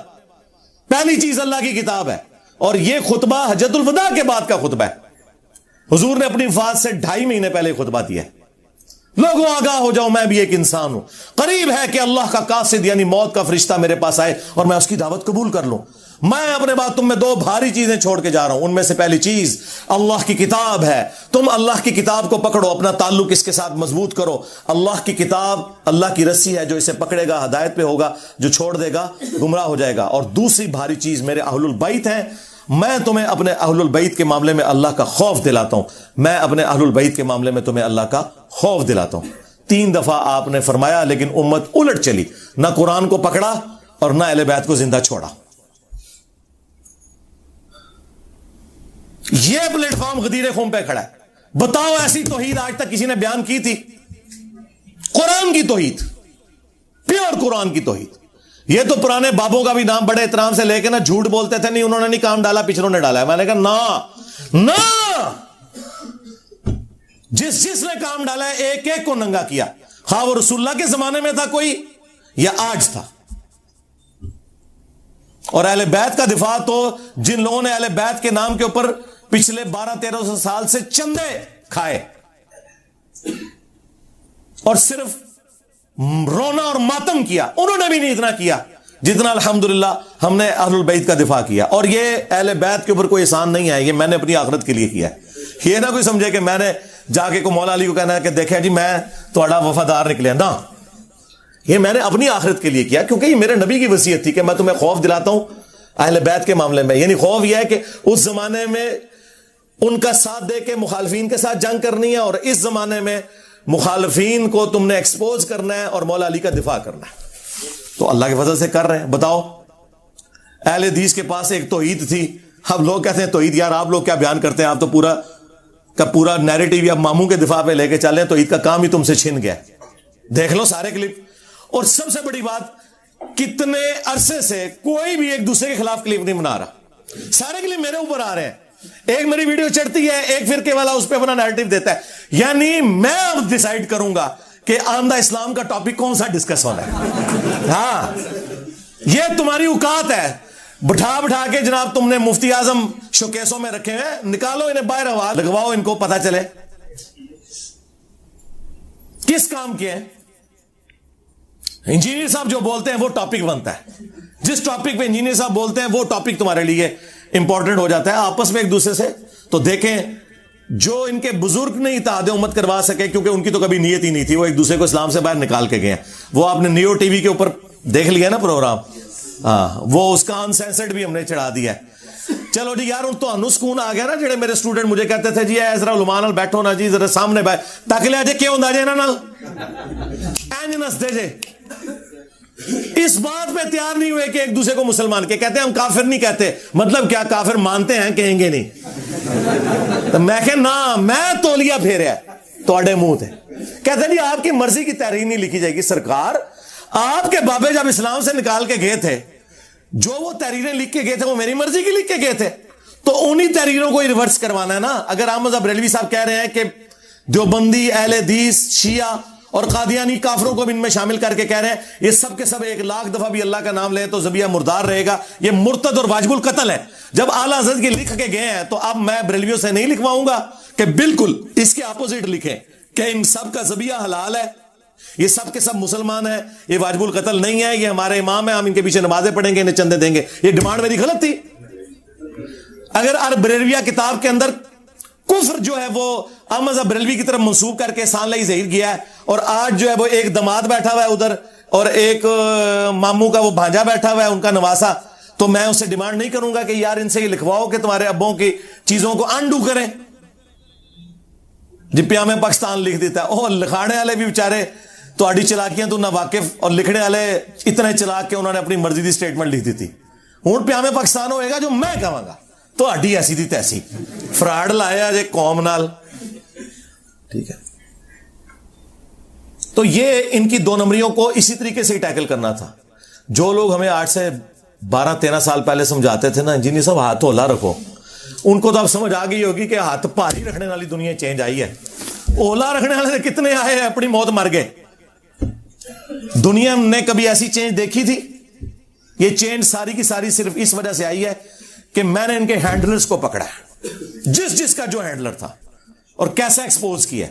پہلی چیز اللہ کی کتاب ہے, اور یہ خطبہ حجۃ الوداع کے بعد کا خطبہ ہے. حضور نے اپنی وفات سے 2.5 مہینے پہلے خطبہ دیا ہے. لوگوں آگاہ ہو جاؤ میں بھی ایک انسان ہوں, قریب ہے کہ اللہ کا قاصد یعنی موت کا فرشتہ میرے پاس آئے اور میں اس کی دعوت قبول کر لوں. میں اپنے بعد تم میں 2 بھاری چیزیں چھوڑ کے جا رہا ہوں. ان میں سے پہلی چیز اللہ کی کتاب ہے. تم اللہ کی کتاب کو پکڑو, اپنا تعلق اس کے ساتھ مضبوط کرو. اللہ کی کتاب اللہ کی رسی ہے, جو اسے پکڑے گا ہدایت پہ ہوگا, جو چھوڑ دے گا گمراہ ہو جائے گا. اور دوسری بھاری چیز میرے اہل البیت ہیں, میں تمہیں اپنے اہل البیت کے معاملے میں اللہ کا خوف دلاتا ہوں، میں اپنے اہل البیت کے معاملے میں تمہیں اللہ کا خوف دلاتا ہوں۔ 3 دفعہ آپ نے فرمایا، لیکن امت الٹ چلی، نہ قرآن کو پکڑا اور نہ اہل بیت کو زندہ چھوڑا۔ یہ پلیٹ فارم غدیر خون پہ کھڑا ہے۔ بتاؤ ایسی توحید آج تک کسی نے بیان کی تھی؟ قرآن کی توحید، پیور قرآن کی توحید۔ یہ تو پرانے بابوں کا بھی نام بڑے احترام سے لے کے نا جھوٹ بولتے تھے، نہیں انہوں نے نہیں کام ڈالا، پچھلوں نے ڈالا ہے۔ میں نے کہا نا، جس نے کام ڈالا ہے ایک ایک کو ننگا کیا، خواہ وہ رسول اللہ کے زمانے میں تھا کوئی یا آج تھا۔ اور اہل بیت کا دفاع تو جن لوگوں نے اہل بیت کے نام کے اوپر پچھلے 1200-1300 سال سے چندے کھائے اور صرف رونا اور ماتم کیا، انہوں نے بھی نہیں اتنا کیا جتنا الحمدللہ ہم نے اہل البیت کا دفاع کیا۔ اور یہ اہل بیت کے اوپر کوئی احسان نہیں ہے، یہ میں نے اپنی آخرت کے لیے کیا ہے۔ یہ نہ کوئی سمجھے کہ میں نے جا کے کو مولا علی کو کہنا ہے کہ دیکھیں جی میں تھوڑا وفادار نکلے، نہ، یہ میں نے اپنی آخرت کے لیے کیا، کیونکہ یہ میرے نبی کی وصیت تھی کہ میں تمہیں خوف دلاتا ہوں اہل بیت کے معاملے میں۔ یعنی خوف یہ ہے کہ اس زمانے میں ان کا ساتھ دے کے مخالفین کے ساتھ جنگ کرنی ہے، اور اس زمانے میں مخالفین کو تم نے ایکسپوز کرنا ہے اور مولا علی کا دفاع کرنا ہے۔ تو اللہ کے فضل سے کر رہے ہیں۔ بتاؤ، اہل حدیث کے پاس ایک توحید تھی، اب لوگ کہتے ہیں توحید، یار آپ لوگ کیا بیان کرتے ہیں، آپ تو پورا کا پورا نیریٹو اب ماموں کے دفاع پہ لے کے چلے ہیں، توحید کا کام ہی تم سے چھن گیا۔ دیکھ لو سارے کلپ۔ اور سب سے بڑی بات، کتنے عرصے سے کوئی بھی ایک دوسرے کے خلاف کلپ نہیں بنا رہا، سارے کلپ میرے اوپر آ رہے ہیں۔ ایک میری ویڈیو چڑھتی ہے، ایک فرقے والا اس پہ اپنا نیریٹو دیتا ہے، یعنی میں اب ڈیسائیڈ کروں گا کہ آمدہ اسلام کا ٹاپک کون سا ڈسکس ہونا ہے۔ ہاں، یہ تمہاری اوقات ہے، بٹھا کے جناب تم نے مفتی اعظم شوکیسوں میں رکھے ہیں، نکالو انہیں باہر، ہوا لگواؤ، ان کو پتا چلے کس کام کے ہیں۔ انجینئر صاحب جو بولتے ہیں وہ ٹاپک بنتا ہے، جس ٹاپک پہ انجینئر صاحب بولتے ہیں وہ ٹاپک تمہارے لیے امپورٹنٹ ہو جاتا ہے۔ آپس میں ایک دوسرے سے تو دیکھیں، جو ان کے بزرگ نہیں اتحاد امت کروا سکے، کیونکہ ان کی تو کبھی نیت ہی نہیں تھی، وہ ایک دوسرے کو اسلام سے باہر نکال کے گئے ہیں۔ وہ آپ نے نیو ٹی وی کے اوپر دیکھ لیا نا پروگرام، ہاں، وہ اس کا انسینسرڈ بھی ہم نے چڑھا دیا ہے۔ چلو جی یار، تو انو سکون آ گیا نا، جڑے میرے اسٹوڈنٹ مجھے کہتے تھے جی ذرا علماء نال بیٹھو نا جی، ذرا سامنے تاکہ لے جے کیوں جے نا نال اینج نس دے جے، اس بات پہ تیار نہیں ہوئے کہ ایک دوسرے کو مسلمان کے کہتے ہیں، ہم کافر نہیں کہتے، مطلب کیا کافر مانتے ہیں، کہیں گے نہیں۔ تو میں کہ نا، میں تولیہ پھیریا توڑے منہ تھے، کہتے ہیں جی آپ کی مرضی کی تحریر نہیں لکھی جائے گی۔ سرکار، آپ کے بابے جب اسلام سے نکال کے گئے تھے، جو وہ تحریریں لکھ کے گئے تھے وہ میری مرضی کی لکھ کے گئے تھے، تو انہی تحریروں کو ریورس کروانا ہے نا۔ اگر احمد بریلوی صاحب کہہ رہے ہیں کہ دیوبندی، اہل حدیث، شیعہ اور قادیانی کافروں کو بھی ان میں شامل کر کے کہہ رہے ہیں یہ سب کے سب 1,00,000 دفعہ بھی اللہ کا نام لیں تو ذبیحہ مردار رہے گا، یہ مرتد اور واجب القتل ہے، جب اعلیٰ حضرت کی لکھ کے گئے ہیں تو اب میں بریلویوں سے نہیں لکھواؤں گا کہ بالکل اس کے اپوزٹ لکھیں کہ ان سب کا ذبیحہ حلال ہے، یہ سب کے سب مسلمان ہیں، یہ واجب القتل نہیں ہے، یہ ہمارے امام ہیں، ہم ان کے پیچھے نمازیں پڑھیں گے، انہیں چندے دیں گے۔ یہ ڈیمانڈ میری غلط تھی؟ اگر بریلویہ کتاب کے اندر کفر جو ہے وہ احمد بریلوی کی طرف منسوب کر کے سان لائی ظہیر گیا ہے، اور آج جو ہے وہ ایک دماد بیٹھا ہوا ہے ادھر اور ایک ماموں کا وہ بھانجا بیٹھا ہوا ہے، ان کا نواسا، تو میں اس سے ڈیمانڈ نہیں کروں گا کہ یار ان سے یہ لکھواؤ کہ تمہارے ابوں کی چیزوں کو انڈو کریں۔ جی پیام پاکستان لکھ دیتا ہے، اور لکھانے والے بھی بیچارے تہاڈی چلاکیاں تو نہ واقف، اور لکھنے والے اتنے چلاک کہ انہوں نے اپنی مرضی دی سٹیٹمنٹ لکھ دی تھی۔ ہوں پیام پاکستان ہوئے گا جو میں کہاں گا، تو ہڈی ایسی تھی تیسی، فراڈ لایا جے قوم نال، ٹھیک ہے۔ تو یہ ان کی 2 نمبریوں کو اسی طریقے سے ہی ٹیکل کرنا تھا۔ جو لوگ ہمیں 8 سے 12-13 سال پہلے سمجھاتے تھے نا انجینئر صاحب ہاتھ اولا رکھو، ان کو تو اب سمجھ آ گئی ہوگی کہ ہاتھ بھاری رکھنے والی دنیا چینج آئی ہے۔ اولا رکھنے والے کتنے آئے ہیں، اپنی موت مر گئے۔ دنیا نے کبھی ایسی چینج دیکھی تھی؟ یہ چینج ساری کی ساری صرف اس وجہ سے آئی ہے کہ میں نے ان کے ہینڈلرز کو پکڑا ہے، جس کا جو ہینڈلر تھا، اور کیسا ایکسپوز کیا۔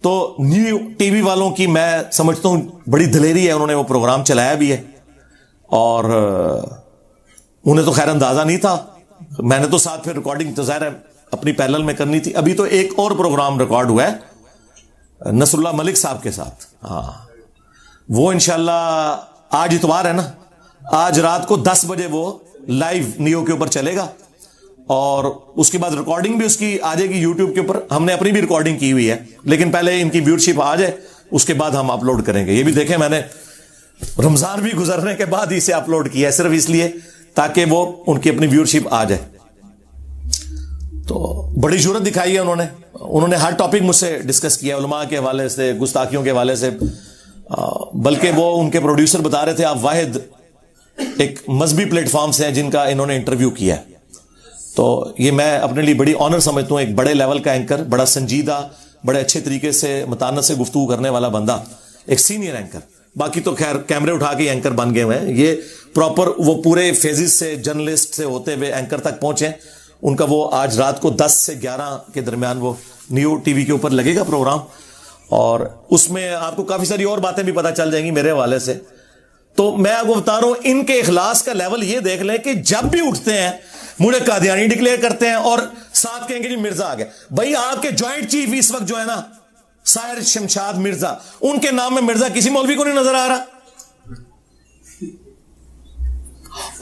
تو نیو ٹی وی والوں کی میں سمجھتا ہوں بڑی دلیری ہے، انہوں نے وہ پروگرام چلایا بھی ہے، اور انہیں تو خیر اندازہ نہیں تھا، میں نے تو ساتھ پھر ریکارڈنگ تو ظاہر ہے اپنی پیرلل میں کرنی تھی۔ ابھی تو ایک اور پروگرام ریکارڈ ہوا ہے نصر اللہ ملک صاحب کے ساتھ، ہاں وہ انشاءاللہ آج اتوار ہے نا، آج رات کو 10 بجے وہ لائیو نیو کے اوپر چلے گا اور اس کے بعد ریکارڈنگ بھی اس کی آ جائے گی یوٹیوب کے اوپر. ہم نے اپنی بھی ریکارڈنگ کی ہوئی ہے, لیکن پہلے ان کی ویورشپ آ جائے, اس کے بعد ہم اپلوڈ کریں گے. یہ بھی دیکھیں, میں نے رمضان بھی گزرنے کے بعد اسے اپلوڈ کیا ہے, صرف اس لیے تاکہ وہ ان کی اپنی ویورشپ آ جائے. تو بڑی جرات دکھائی ہے انہوں نے ہر ٹاپک مجھ سے ڈسکس کیا, علماء کے حوالے سے, گستاخیوں کے حوالے سے. بلکہ وہ ان کے پروڈیوسر بتا رہے تھے آپ واحد ایک مذہبی پلیٹ فارم سے ہیں جن کا انہوں نے انٹرویو کیا ہے. تو یہ میں اپنے لیے بڑی آنر سمجھتا ہوں, ایک بڑے لیول کا اینکر, بڑا سنجیدہ, بڑے اچھے طریقے سے متانت سے گفتگو کرنے والا بندہ, ایک سینئر اینکر. باقی تو خیر کیمرے اٹھا کے اینکر بن گئے ہوئے ہیں, یہ پراپر وہ پورے فیزز سے جرنلسٹ سے ہوتے ہوئے اینکر تک پہنچے. ان کا وہ آج رات کو 10 سے 11 کے درمیان وہ نیو ٹی وی کے اوپر لگے گا پروگرام, اور اس میں آپ کو کافی ساری اور باتیں بھی پتہ چل جائیں گی میرے حوالے سے. تو میں آپ کو بتا رہا ہوں, ان کے اخلاص کا لیول یہ دیکھ لیں کہ جب بھی اٹھتے ہیں مجھے قادیانی ڈکلیئر کرتے ہیں اور ساتھ کہیں گے جی مرزا آ گیا. بھائی آپ کے جوائنٹ چیف اس وقت جو ہے نا ساحر شمشاد مرزا, ان کے نام میں مرزا کسی مولوی کو نہیں نظر آ رہا.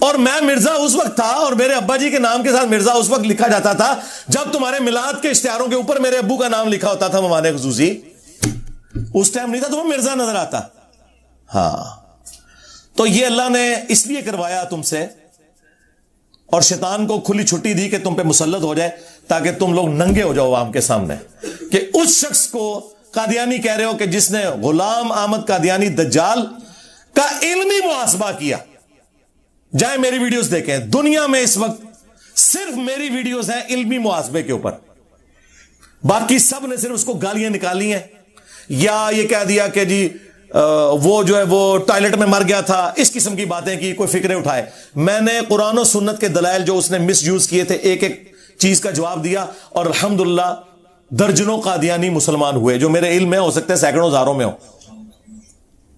اور میں مرزا اس وقت تھا, اور میرے ابا جی کے نام کے ساتھ مرزا اس وقت لکھا جاتا تھا جب تمہارے میلاد کے اشتہاروں کے اوپر میرے ابو کا نام لکھا ہوتا تھا موانے خصوصی. اس ٹائم نہیں تھا تو وہ مرزا نظر آتا. ہاں, تو یہ اللہ نے اس لیے کروایا تم سے, اور شیطان کو کھلی چھٹی دی کہ تم پہ مسلط ہو جائے تاکہ تم لوگ ننگے ہو جاؤ عوام کے سامنے, کہ اس شخص کو قادیانی کہہ رہے ہو کہ جس نے غلام احمد قادیانی دجال کا علمی محاسبہ کیا. جائیں میری ویڈیوز دیکھیں, دنیا میں اس وقت صرف میری ویڈیوز ہیں علمی محاسبے کے اوپر, باقی سب نے صرف اس کو گالیاں نکالی ہیں, یا یہ کہہ دیا کہ جی وہ جو ہے وہ ٹوائلٹ میں مر گیا تھا, اس قسم کی باتیں کی, کوئی فکرے اٹھائے. میں نے قرآن و سنت کے دلائل جو اس نے مس یوز کیے تھے ایک ایک چیز کا جواب دیا, اور الحمدللہ درجنوں قادیانی مسلمان ہوئے, جو میرے علم میں ہو سکتے ہیں سینکڑوں ہزاروں میں ہو.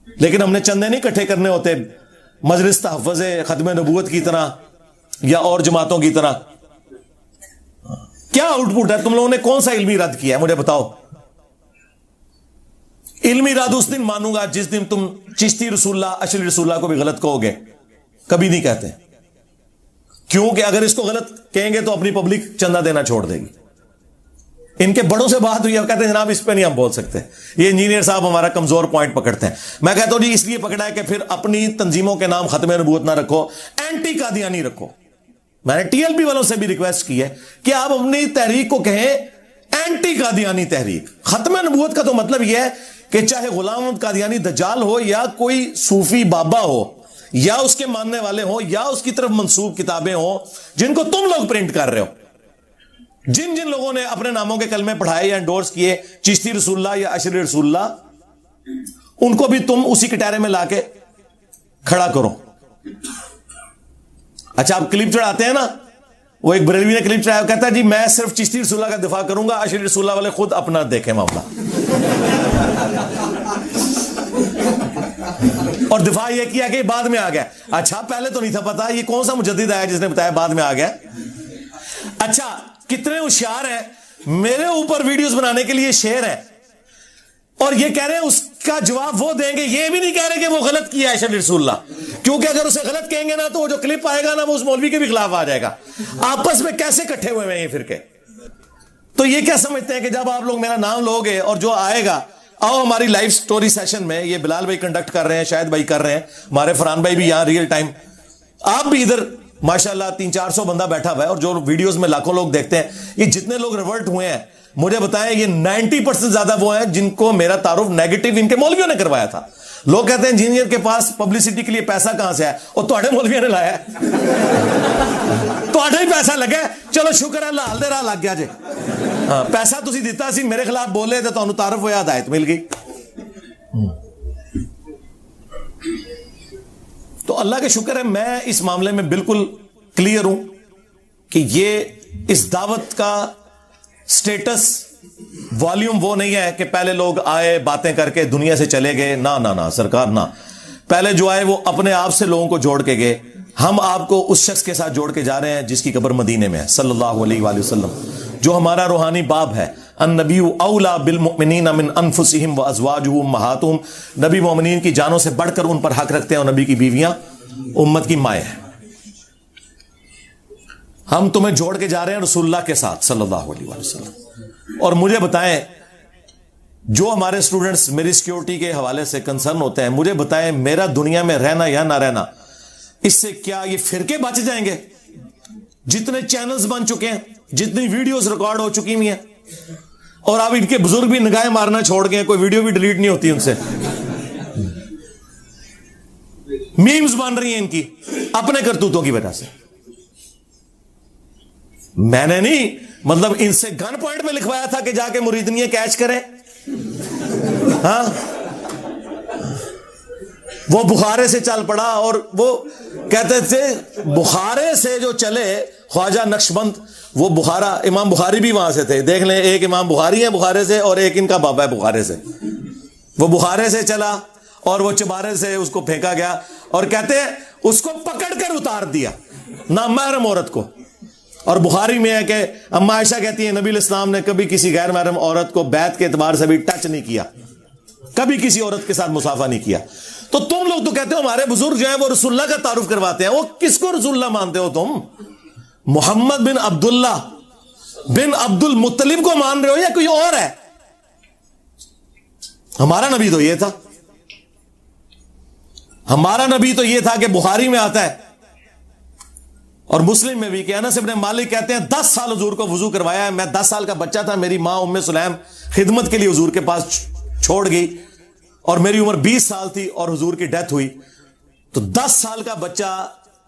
لیکن ہم نے چندے نہیں اکٹھے کرنے ہوتے مجلس تحفظ ختم نبوت کی طرح یا اور جماعتوں کی طرح. کیا آؤٹ پٹ ہے؟ تم لوگوں نے کون سا علمی رد کیا ہے مجھے بتاؤ. علمی رد اس دن مانوں گا جس دن تم چشتی رسول اللہ اشری رسول اللہ کو بھی غلط کہو گے. کبھی نہیں کہتے, کیونکہ اگر اس کو غلط کہیں گے تو اپنی پبلک چندہ دینا چھوڑ دے گی. ان کے بڑوں سے بات ہوئی, کہتے ہیں جناب اس پہ نہیں ہم بول سکتے, یہ انجینئر صاحب ہمارا کمزور پوائنٹ پکڑتے ہیں. میں کہتا ہوں جی اس لیے پکڑا ہے کہ پھر اپنی تنظیموں کے نام ختم نبوت نہ رکھو, اینٹی قادیانی رکھو. میں نے ٹی ایل پی والوں سے بھی ریکویسٹ کی ہے کہ آپ اپنی تحریک کو کہیں اینٹی قادیانی تحریک. ختم نبوت کا تو مطلب یہ ہے کہ چاہے غلام احمد قادیانی دجال ہو یا کوئی صوفی بابا ہو یا اس کے ماننے والے ہوں یا اس کی طرف منسوب کتابیں ہوں جن کو تم لوگ پرنٹ کر رہے ہو, جن جن لوگوں نے اپنے ناموں کے کلمے پڑھائے یا انڈورس کیے چشتی رسول اللہ یا اشری رسول اللہ, ان کو بھی تم اسی کٹہرے میں لا کے کھڑا کرو. اچھا آپ کلپ چڑھاتے ہیں نا, وہ ایک بریلوی نے کلپ چڑھایا, کہتا ہے جی میں صرف چشتی رسول اللہ کا دفاع کروں گا, اشری رسول اللہ والے خود اپنا دیکھیں معاملہ. اور دفاع یہ کیا کہ بعد میں آ گیا. اچھا پہلے تو نہیں تھا پتا, یہ کون سا مجدد آیا جس نے بتایا بعد میں آ گیا. اچھا کتنے ہوشیار ہیں, میرے اوپر ویڈیوز بنانے کے لیے شیر ہے, اور یہ کہہ رہے ہیں اس کا جواب وہ دیں گے, یہ بھی نہیں کہہ رہے کہ وہ غلط کیا ہے اشری رسول اللہ, کیونکہ اگر اسے غلط کہیں گے نا تو وہ جو کلپ آئے گا نا وہ اس مولوی کے بھی خلاف آ جائے گا. آپس میں کیسے اکٹھے ہوئے ہیں یہ فرقے. تو یہ کیا سمجھتے ہیں کہ جب آپ لوگ میرا نام لوگے اور جو آئے گا, آؤ ہماری لائیو سٹوری سیشن میں, یہ بلال بھائی کنڈکٹ کر رہے ہیں, شاہد بھائی کر رہے ہیں, ہمارے فرحان بھائی بھی یہاں ریئل ٹائم, آپ بھی ادھر ماشاءاللہ 300-400 بندہ بیٹھا ہوا ہے, اور جو ویڈیوز میں لاکھوں لوگ دیکھتے ہیں. یہ جتنے لوگ ریورٹ ہوئے ہیں مجھے بتائیں, یہ 90% زیادہ وہ ہیں جن کو میرا تعارف نیگیٹو ان کے مولویوں نے کروایا تھا. لوگ کہتے ہیں انجینئر کے پاس پبلسٹی کے لیے پیسہ کہاں سے ہے, اور تھوڑے مولویوں نے لایا ہے. تھوڑا ہی پیسہ لگا, چلو شکر ہے اللہ ہل دے رہا لگ گیا جی. ہاں پیسہ تسی دیتا سی, میرے خلاف بولے تو تمہیں تعارف ہویا, ہدایت مل گئی. تو اللہ کا شکر ہے میں اس معاملے میں بالکل کلیئر ہوں کہ یہ اس دعوت کا سٹیٹس والیوم وہ نہیں ہے کہ پہلے لوگ آئے باتیں کر کے دنیا سے چلے گئے. نہ سرکار نہ, پہلے جو آئے وہ اپنے آپ سے لوگوں کو جوڑ کے گئے. ہم آپ کو اس شخص کے ساتھ جوڑ کے جا رہے ہیں جس کی قبر مدینے میں ہے صلی اللہ علیہ وآلہ وسلم, جو ہمارا روحانی باب ہے. النبی اولا بالمؤمنین من انفسہم وازواجہ امہاتہم, نبی مومنین کی جانوں سے بڑھ کر ان پر حق رکھتے ہیں, اور نبی کی بیویاں امت کی مائیں ہیں. ہم تمہیں جوڑ کے جا رہے ہیں رسول اللہ کے ساتھ صلی اللہ علیہ وسلم. اور مجھے بتائیں, جو ہمارے اسٹوڈنٹس میری سیکیورٹی کے حوالے سے کنسرن ہوتے ہیں, مجھے بتائیں میرا دنیا میں رہنا یا نہ رہنا, اس سے کیا یہ فرقے بچ جائیں گے؟ جتنے چینلز بن چکے ہیں, جتنی ویڈیوز ریکارڈ ہو چکی ہوئی ہیں, اور اب ان کے بزرگ بھی نگاہیں مارنا چھوڑ گئے, کوئی ویڈیو بھی ڈیلیٹ نہیں ہوتی ان سے. میمز بن رہی ہیں ان کی اپنے کرتوتوں کی وجہ سے. میں نے نہیں, مطلب ان سے گن پوائنٹ میں لکھوایا تھا کہ جا کے مریدنیاں کیچ کریں. ہاں, وہ بخارے سے چل پڑا, اور وہ کہتے تھے بخارے سے جو چلے خواجہ نقشبند, وہ بخارا, امام بخاری بھی وہاں سے تھے. دیکھ لیں, ایک امام بخاری ہے بخارے سے, اور ایک ان کا بابا ہے بخارے سے. وہ بخارے سے چلا اور وہ چبارے سے اس کو پھینکا گیا, اور کہتے ہیں اس کو پکڑ کر اتار دیا نامحرم عورت کو. اور بخاری میں ہے کہ اما عائشہ کہتی ہیں نبی علیہ السلام نے کبھی کسی غیر محرم عورت کو بیعت کے اعتبار سے بھی ٹچ نہیں کیا, کبھی کسی عورت کے ساتھ مصافحہ نہیں کیا. تو تم لوگ تو کہتے ہو ہمارے بزرگ جو ہیں وہ رسول اللہ کا تعارف کرواتے ہیں. وہ کس کو رسول اللہ مانتے ہو تم؟ محمد بن عبداللہ بن عبد المطلب کو مان رہے ہو یا کوئی اور ہے؟ ہمارا نبی تو یہ تھا, ہمارا نبی تو یہ تھا کہ بخاری میں آتا ہے اور مسلم میں بھی کہ انس ابن مالک کہتے ہیں 10 سال حضور کو وضو کروایا ہے. میں 10 سال کا بچہ تھا, میری ماں ام سلیم خدمت کے لیے حضور کے پاس چھوڑ گئی, اور میری عمر 20 سال تھی اور حضور کی ڈیتھ ہوئی. تو 10 سال کا بچہ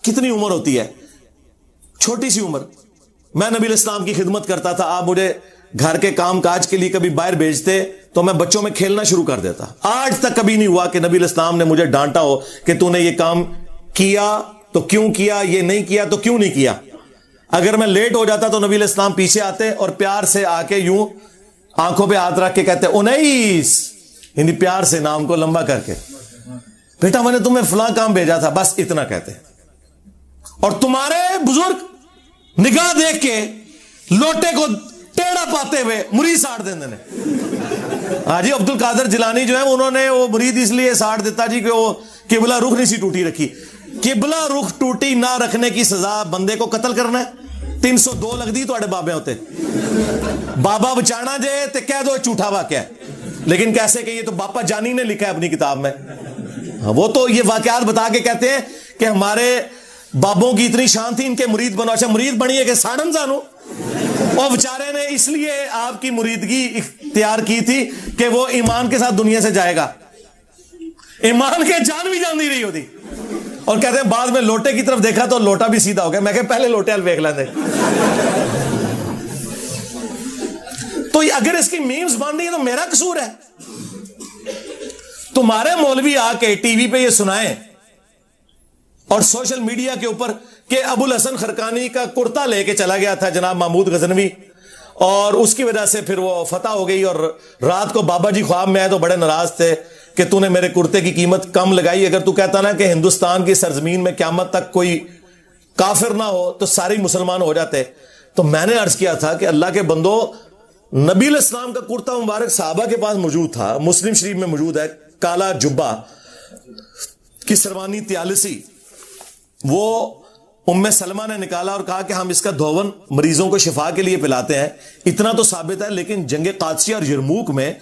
کتنی عمر ہوتی ہے؟ چھوٹی سی عمر. میں نبی علیہ السلام کی خدمت کرتا تھا, آپ مجھے گھر کے کام کاج کے لیے کبھی باہر بھیجتے تو میں بچوں میں کھیلنا شروع کر دیتا. آج تک کبھی نہیں ہوا کہ نبی علیہ السلام نے مجھے ڈانٹا ہو کہ تو نے یہ کام کیا تو کیوں کیا, یہ نہیں کیا تو کیوں نہیں کیا. اگر میں لیٹ ہو جاتا تو نبی علیہ السلام پیچھے آتے اور پیار سے آ کے یوں آنکھوں پہ ہاتھ رکھ کے کہتے انیس, یعنی پیار سے نام کو لمبا کر کے, بیٹا میں نے تمہیں فلاں کام بھیجا تھا, بس اتنا کہتے. اور تمہارے بزرگ نگاہ دیکھ کے لوٹے کو ٹیڑھا پاتے ہوئے مرید ساڑ دیندے نے. ہاں جی, عبد القادر جیلانی جو ہے انہوں نے وہ مرید اس لیے ساڑ دیتا جی کہ وہ قبلہ رخ نہیں سی ٹوٹی رکھی. قبلہ رخ ٹوٹی نہ رکھنے کی سزا بندے کو قتل کرنا ہے. 302 لگ دی تھوڑے بابے ہوتے, بابا بچانا جے تے کہہ دو جھوٹا واقعہ ہے. لیکن کیسے کہ یہ تو باپا جانی نے لکھا ہے اپنی کتاب میں. وہ تو یہ واقعات بتا کے کہتے ہیں کہ ہمارے بابوں کی اتنی شان تھی, ان کے مرید بنو. اچھا مرید بنی کہ ساڑن زانو, اور بیچارے نے اس لیے آپ کی مریدگی اختیار کی تھی کہ وہ ایمان کے ساتھ دنیا سے جائے گا. ایمان کے جان بھی جان نہیں رہی ہوتی. اور کہتے ہیں بعد میں لوٹے کی طرف دیکھا تو لوٹا بھی سیدھا ہو گیا. میں کہ پہلے لوٹے حل دیکھ لیندے. تو اگر اس کی میمز بن رہی ہے تو میرا قصور ہے؟ تمہارے مولوی آ کے ٹی وی پہ یہ سنائیں اور سوشل میڈیا کے اوپر کہ ابو الحسن خرقانی کا کرتا لے کے چلا گیا تھا جناب محمود غزنوی, اور اس کی وجہ سے پھر وہ فتح ہو گئی, اور رات کو بابا جی خواب میں آئے تو بڑے ناراض تھے کہ تو نے میرے کرتے کی قیمت کم لگائی. اگر تو کہتا نا کہ ہندوستان کی سرزمین میں قیامت تک کوئی کافر نہ ہو تو سارے مسلمان ہو جاتے. تو میں نے عرض کیا تھا کہ اللہ کے بندو, نبی علیہ السلام کا کرتا مبارک صحابہ کے پاس موجود تھا, مسلم شریف میں موجود ہے, کالا جبہ کی سروانی 43, وہ ام سلمہ نے نکالا اور کہا کہ ہم اس کا دھون مریضوں کو شفا کے لیے پلاتے ہیں. اتنا تو ثابت ہے, لیکن جنگ قادسیہ اور یرموک میں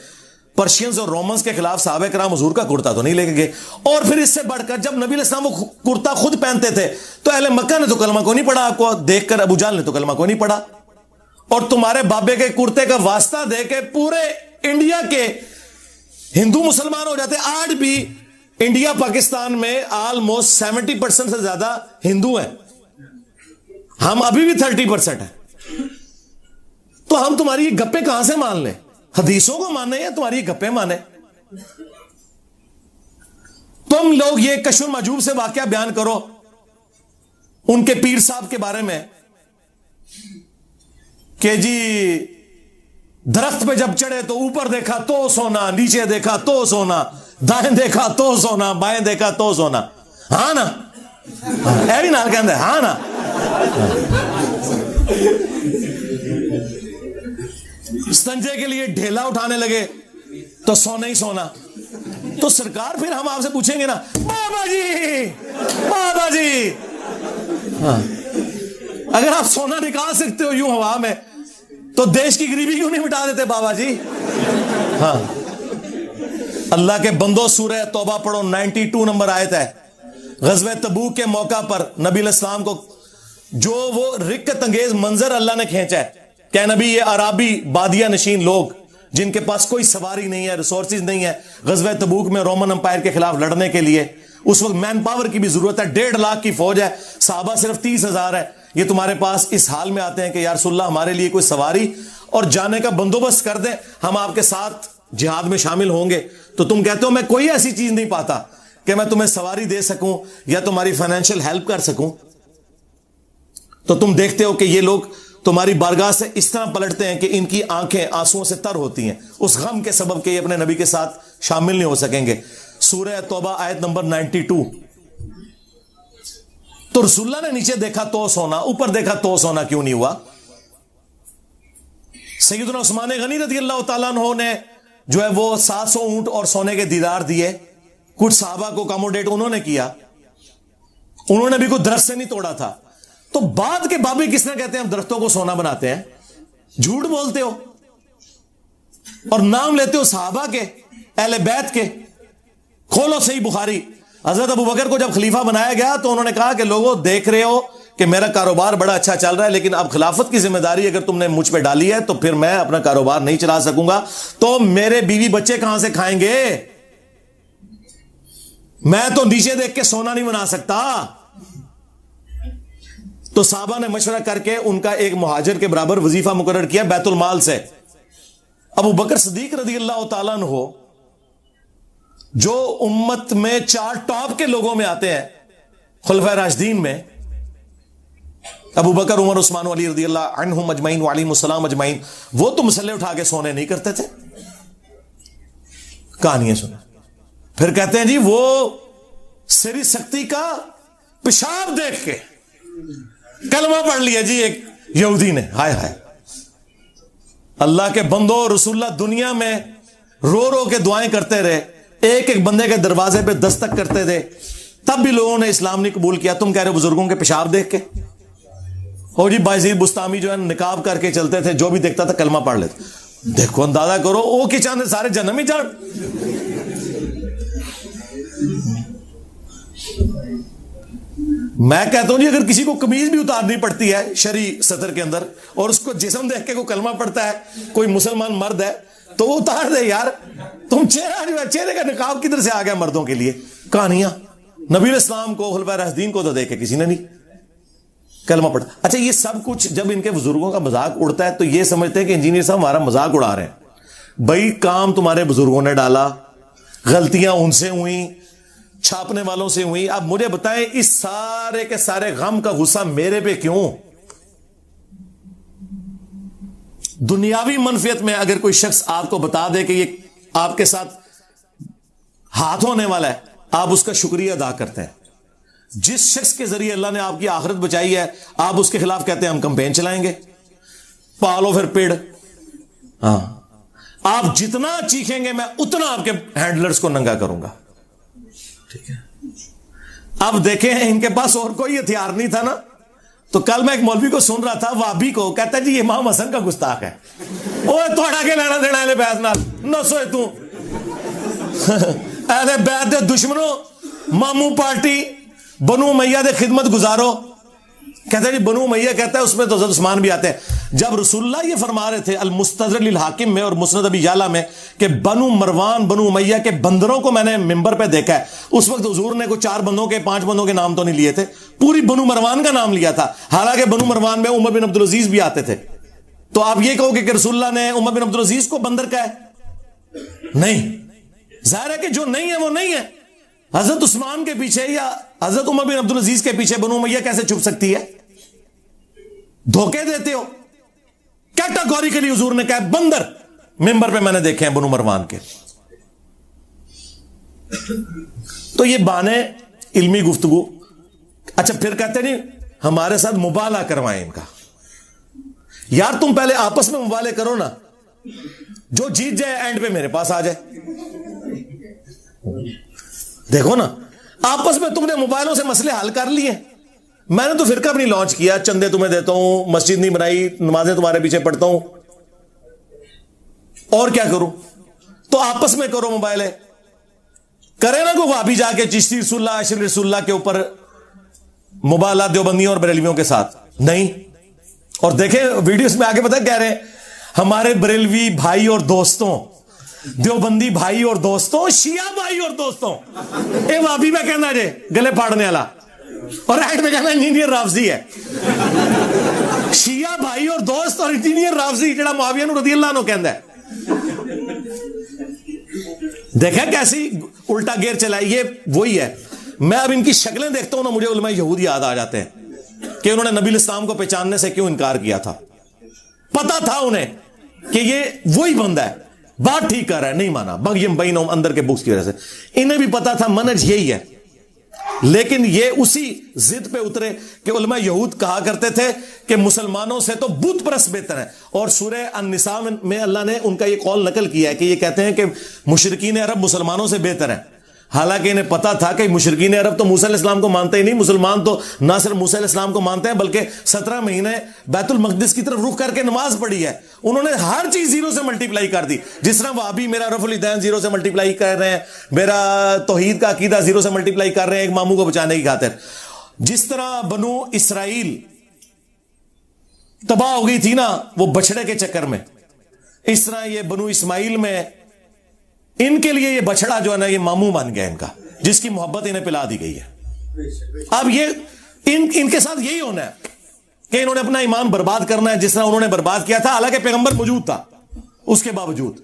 پرشینز اور رومنز کے خلاف صحابہ کرام حضور کا کرتا تو نہیں لے کے گئے. اور پھر اس سے بڑھ کر جب نبی علیہ السلام وہ کرتا خود پہنتے تھے تو اہل مکہ نے تو کلمہ کو نہیں پڑھا, آپ کو دیکھ کر ابو جہل نے تو کلمہ کو نہیں پڑھا. اور تمہارے بابے کے کرتے کا واسطہ دے کے پورے انڈیا کے ہندو مسلمان ہو جاتے. آج بھی انڈیا پاکستان میں آلموسٹ 70% سے زیادہ ہندو ہیں, ہم ابھی بھی 30% ہیں. تو ہم تمہاری یہ گپے کہاں سے مان لیں؟ حدیثوں کو مانے یا تمہاری یہ گپے مانے؟ تم لوگ یہ کشف المحجوب سے واقعہ بیان کرو ان کے پیر صاحب کے بارے میں کہ جی درخت پہ جب چڑھے تو اوپر دیکھا تو سونا, نیچے دیکھا تو سونا, دائیں دیکھا تو سونا, بائیں دیکھا تو سونا. ہاں نا, اے بھی نہ کہندے ہاں نا. استنجے کے لیے ڈھیلا اٹھانے لگے تو سونا ہی سونا. تو سرکار پھر ہم آپ سے پوچھیں گے نا, بابا جی بابا جی, اگر آپ سونا نکال سکتے ہو یوں ہوا میں تو دیش کی غریبی کیوں نہیں مٹا دیتے بابا جی؟ ہاں اللہ کے بندو سورہ توبہ پڑھو، 92 نمبر آیت ہے. غزوہ تبوک کے موقع پر نبی علیہ السلام کو جو وہ رکت انگیز منظر اللہ نے کھینچا ہے کہ نبی یہ عرابی بادیہ نشین لوگ جن کے پاس کوئی سواری نہیں ہے، ریسورسز نہیں ہے، غزوہ تبوک میں رومن امپائر کے خلاف لڑنے کے لیے اس وقت مین پاور کی بھی ضرورت ہے، 1.5 لاکھ کی فوج ہے، صحابہ صرف 30,000 ہے، یہ تمہارے پاس اس حال میں آتے ہیں کہ یا رسول اللہ ہمارے لیے کوئی سواری اور جانے کا بندوبست کر دیں، ہم آپ کے ساتھ جہاد میں شامل ہوں گے. تو تم کہتے ہو میں کوئی ایسی چیز نہیں پاتا کہ میں تمہیں سواری دے سکوں یا تمہاری فائنینشیل ہیلپ کر سکوں. تو تم دیکھتے ہو کہ یہ لوگ تمہاری بارگاہ سے اس طرح پلٹتے ہیں کہ ان کی آنکھیں آنسوؤں سے تر ہوتی ہیں اس غم کے سبب کہ یہ اپنے نبی کے ساتھ شامل نہیں ہو سکیں گے. سورہ توبہ آیت نمبر 92. تو رسول اللہ نے نیچے دیکھا تو سونا، اوپر دیکھا تو سونا کیوں نہیں ہوا؟ سیدنا عثمان غنی رضی اللہ تعالیٰ عنہ نے جو ہے وہ 700 اونٹ اور سونے کے دیدار دیے، کچھ صحابہ کو اکاموڈیٹ انہوں نے کیا، انہوں نے بھی کوئی درخت سے نہیں توڑا تھا. تو بعد کے بابی کس نے کہتے ہیں ہم درختوں کو سونا بناتے ہیں؟ جھوٹ بولتے ہو اور نام لیتے ہو صحابہ کے، اہل بیت کے. کھولو صحیح بخاری. حضرت ابو بکر کو جب خلیفہ بنایا گیا تو انہوں نے کہا کہ لوگوں دیکھ رہے ہو کہ میرا کاروبار بڑا اچھا چل رہا ہے، لیکن اب خلافت کی ذمہ داری اگر تم نے مجھ پہ ڈالی ہے تو پھر میں اپنا کاروبار نہیں چلا سکوں گا، تو میرے بیوی بچے کہاں سے کھائیں گے؟ میں تو نیچے دیکھ کے سونا نہیں بنا سکتا. تو صحابہ نے مشورہ کر کے ان کا ایک مہاجر کے برابر وظیفہ مقرر کیا بیت المال سے. ابو بکر صدیق رضی اللہ تعالیٰ عنہ جو امت میں 4 ٹاپ کے لوگوں میں آتے ہیں خلفائے راشدین میں، ابو بکر، عمر، عثمان، علی رضی اللہ عنہم اجمعین وعلیہم السلام اجمعین، وہ تو مسلح اٹھا کے سونے نہیں کرتے تھے. کہانیاں سنیں. پھر کہتے ہیں جی وہ سری سختی کا پیشاب دیکھ کے کلمہ پڑھ لیا جی ایک یہودی نے. ہائے ہائے. اللہ کے بندو، رسول اللہ دنیا میں رو رو کے دعائیں کرتے رہے، ایک ایک بندے کے دروازے پہ دستک کرتے تھے، تب بھی لوگوں نے اسلام نہیں قبول کیا. تم کہہ رہے بزرگوں کے پیشاب دیکھ کے؟ ہو جی بایزید بستامی جو ہے نقاب کر کے چلتے تھے، جو بھی دیکھتا تھا کلمہ پڑھ لیتے. دیکھو اندازہ کرو وہ کی چاندے سارے جنم ہی جان. میں کہتا ہوں جی اگر کسی کو قمیض بھی اتارنی پڑتی ہے شرعی سطر کے اندر اور اس کو جسم دیکھ کے کوئی کلمہ پڑھتا ہے، کوئی مسلمان مرد ہے، تو وہ اتار دے یار. تم چہرے کا نقاب کدھر سے آ گیا مردوں کے لیے؟ کہانیاں. نبی علیہ السلام کو، خلفائے راشدین کو تو دیکھے کسی نے نہیں کلمہ پڑھا. اچھا یہ سب کچھ جب ان کے بزرگوں کا مذاق اڑتا ہے تو یہ سمجھتے ہیں کہ انجینئر صاحب ہمارا مذاق اڑا رہے ہیں. بھائی کام تمہارے بزرگوں نے ڈالا، غلطیاں ان سے ہوئیں، چھاپنے والوں سے ہوئی. اب مجھے بتائیں اس سارے کے سارے غم کا غصہ میرے پہ کیوں؟ دنیاوی منفیت میں اگر کوئی شخص آپ کو بتا دے کہ یہ آپ کے ساتھ ہاتھ ہونے والا ہے، آپ اس کا شکریہ ادا کرتے ہیں. جس شخص کے ذریعے اللہ نے آپ کی آخرت بچائی ہے، آپ اس کے خلاف کہتے ہیں ہم کمپین چلائیں گے. پالو پھر پیڑ. ہاں آپ جتنا چیخیں گے میں اتنا آپ کے ہینڈلرز کو ننگا کروں گا. ٹھیک ہے. اب دیکھیں ان کے پاس اور کوئی ہتھیار نہیں تھا نا. تو کل میں ایک مولوی کو سن رہا تھا، وابی کو، کہتا ہے جی امام حسن کا گستاخ ہے. اوے توڑا کے لینا دینا اہل بیت نال نہ سوئے تو اہل بیت دے دشمنوں، ماموں پارٹی بنو امیہ دے خدمت گزارو. کہتا ہے جی بنو امیہ، کہتا ہے اس میں تو حضرت عثمان بھی آتے ہیں. جب رسول اللہ یہ فرما رہے تھے المستدرک للحاکم میں اور مسند ابی یعلا میں کہ بنو مروان، بنو امیہ کے بندروں کو میں نے ممبر پہ دیکھا ہے، اس وقت حضور نے کوئی 4 بندوں کے 5 بندوں کے نام تو نہیں لیے تھے، پوری بنو مروان کا نام لیا تھا. حالانکہ بنو مروان میں عمر بن عبدالعزیز بھی آتے تھے. تو آپ یہ کہو کہ رسول اللہ نے عمر بن عبدالعزیز کو بندر کہا ہے؟ نہیں. ظاہر ہے کہ جو نہیں ہے وہ نہیں ہے. حضرت عثمان کے پیچھے یا حضرت عمر بن عبدالعزیز کے پیچھے بنو امیہ کیسے چھپ سکتی ہے؟ دھوکے دیتے ہو. کیٹاگوریکلی حضور نے کہا بندر ممبر پہ میں نے دیکھے ہیں بنو مروان کے. تو یہ بانے علمی گفتگو. اچھا پھر کہتے نہیں ہمارے ساتھ مبالغہ کروائیں ان کا. یار تم پہلے آپس میں مبالغے کرو نا، جو جیت جائے اینڈ پہ میرے پاس آ جائے. دیکھو نا آپس میں تم نے موبائلوں سے مسئلے حل کر لیے، میں نے تو فرقہ بھی نہیں لانچ کیا, چندے تمہیں دیتا ہوں, مسجد نہیں بنائی, نمازیں تمہارے پیچھے پڑھتا ہوں, اور کیا کروں؟ تو آپس میں کرو, موبائل ہے, کرے نا کو وہابی جا کے چشتی رسول اللہ اشرف رسول اللہ کے اوپر مبالات دیوبندیوں اور بریلویوں کے ساتھ, نہیں. اور دیکھیں ویڈیوز میں آگے پتہ کہہ رہے ہیں, ہمارے بریلوی بھائی اور دوستوں, دیوبندی بھائی اور دوستوں, شیعہ بھائی اور دوستوں, اے وہابی میں کہنا جے گلے پھاڑنے والا, اور رائٹ میں کہنا انجینئر رافضی ہے. شیعہ بھائی اور دوست اور انجینئر رافضی جڑا معاویہ رضی اللہ عنہ کہندا ہے. دیکھا کیسی الٹا گیئر چلائی, یہ وہی ہے. میں اب ان کی شکلیں دیکھتا ہوں نا, مجھے علماء یہود یاد آ جاتے ہیں کہ انہوں نے نبی الاسلام کو پہچاننے سے کیوں انکار کیا تھا. پتا تھا انہیں کہ یہ وہی بندہ ہے, بات ٹھیک کر رہا ہے, نہیں مانا, بغیم بینہم, اندر کے بغض کی وجہ سے. انہیں بھی پتا تھا منہج یہی ہے, لیکن یہ اسی ضد پہ اترے کہ علماء یہود کہا کرتے تھے کہ مسلمانوں سے تو بت پرست بہتر ہے. اور سورہ النساء میں اللہ نے ان کا یہ قول نقل کیا ہے کہ یہ کہتے ہیں کہ مشرکین عرب مسلمانوں سے بہتر ہیں, حالانکہ انہیں پتا تھا کہ مشرکین عرب تو موسیٰ علیہ السلام کو مانتے ہی نہیں. مسلمان تو نہ صرف موسیٰ علیہ السلام کو مانتے ہیں بلکہ 17 مہینے بیت المقدس کی طرف رخ کر کے نماز پڑھی ہے. انہوں نے ہر چیز زیرو سے ملٹیپلائی کر دی. جس طرح وہابی میرا رفع الیدین زیرو سے ملٹیپلائی کر رہے ہیں, میرا توحید کا عقیدہ زیرو سے ملٹیپلائی کر رہے ہیں ایک ماموں کو بچانے کی خاطر. جس طرح بنو اسرائیل تباہ ہو گئی تھی نا وہ بچڑے کے چکر میں, اس طرح یہ بنو اسماعیل میں ان کے لیے یہ بچڑا جو ہے نا یہ ماموں بن گیا ان کا, جس کی محبت انہیں پلا دی گئی ہے. اب یہ ان کے ساتھ یہی ہونا ہے کہ انہوں نے اپنا ایمان برباد کرنا ہے جس طرح انہوں نے برباد کیا تھا, حالانکہ پیغمبر موجود تھا اس کے باوجود.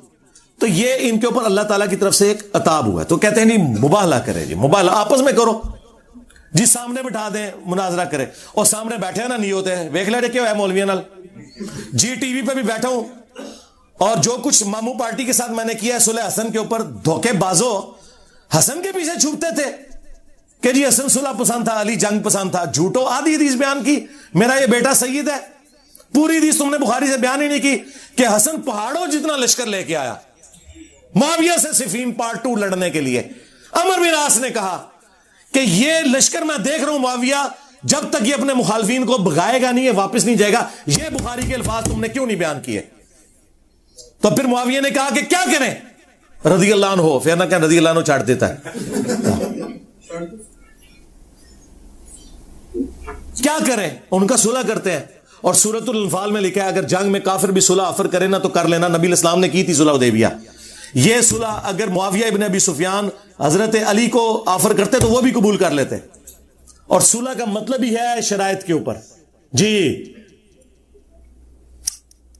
تو یہ ان کے اوپر اللہ تعالیٰ کی طرف سے ایک عطاب ہوا ہے. تو کہتے ہیں نہیں مباہلہ کرے جی, مباہلہ آپس میں کرو جی, سامنے بٹھا دیں مناظرہ کرے. اور سامنے بیٹھے ہیں نا نہیں ہوتے, ویکھ لے کیا ہے مولویاں نال, جی ٹی وی پہ بھی بیٹھا ہوں, اور جو کچھ ماموں پارٹی کے ساتھ میں نے کیا ہے صلح حسن کے اوپر, دھوکے بازو حسن کے پیچھے چھپتے تھے کہ جی حسن صلح پسند تھا, علی جنگ پسند تھا. جھوٹو آدھی حدیث بیان کی, میرا یہ بیٹا سید ہے. پوری حدیث تم نے بخاری سے بیان ہی نہیں کی کہ حسن پہاڑوں جتنا لشکر لے کے آیا معاویہ سے صفین پارٹ 2 لڑنے کے لیے. عمر بن عاص نے کہا کہ یہ لشکر میں دیکھ رہا ہوں معاویہ جب تک یہ اپنے مخالفین کو بھگائے گا نہیں, یہ واپس نہیں جائے گا. یہ بخاری کے الفاظ تم نے کیوں نہیں بیان کیے؟ تو پھر معاویہ نے کہا کہ کیا کریں, رضی اللہ عنہ ہو, پھر نہ کہ رضی اللہ عنہ چھاڑ دیتا ہے. کیا کریں, ان کا صلح کرتے ہیں. اور سورۃ الانفال میں لکھا ہے اگر جنگ میں کافر بھی صلح آفر کرے نا تو کر لینا. نبی الاسلام نے کی تھی صلح حدیبیہ. یہ صلح اگر معاویہ ابن ابی سفیان حضرت علی کو آفر کرتے تو وہ بھی قبول کر لیتے. اور صلح کا مطلب ہی ہے شرائط کے اوپر جی.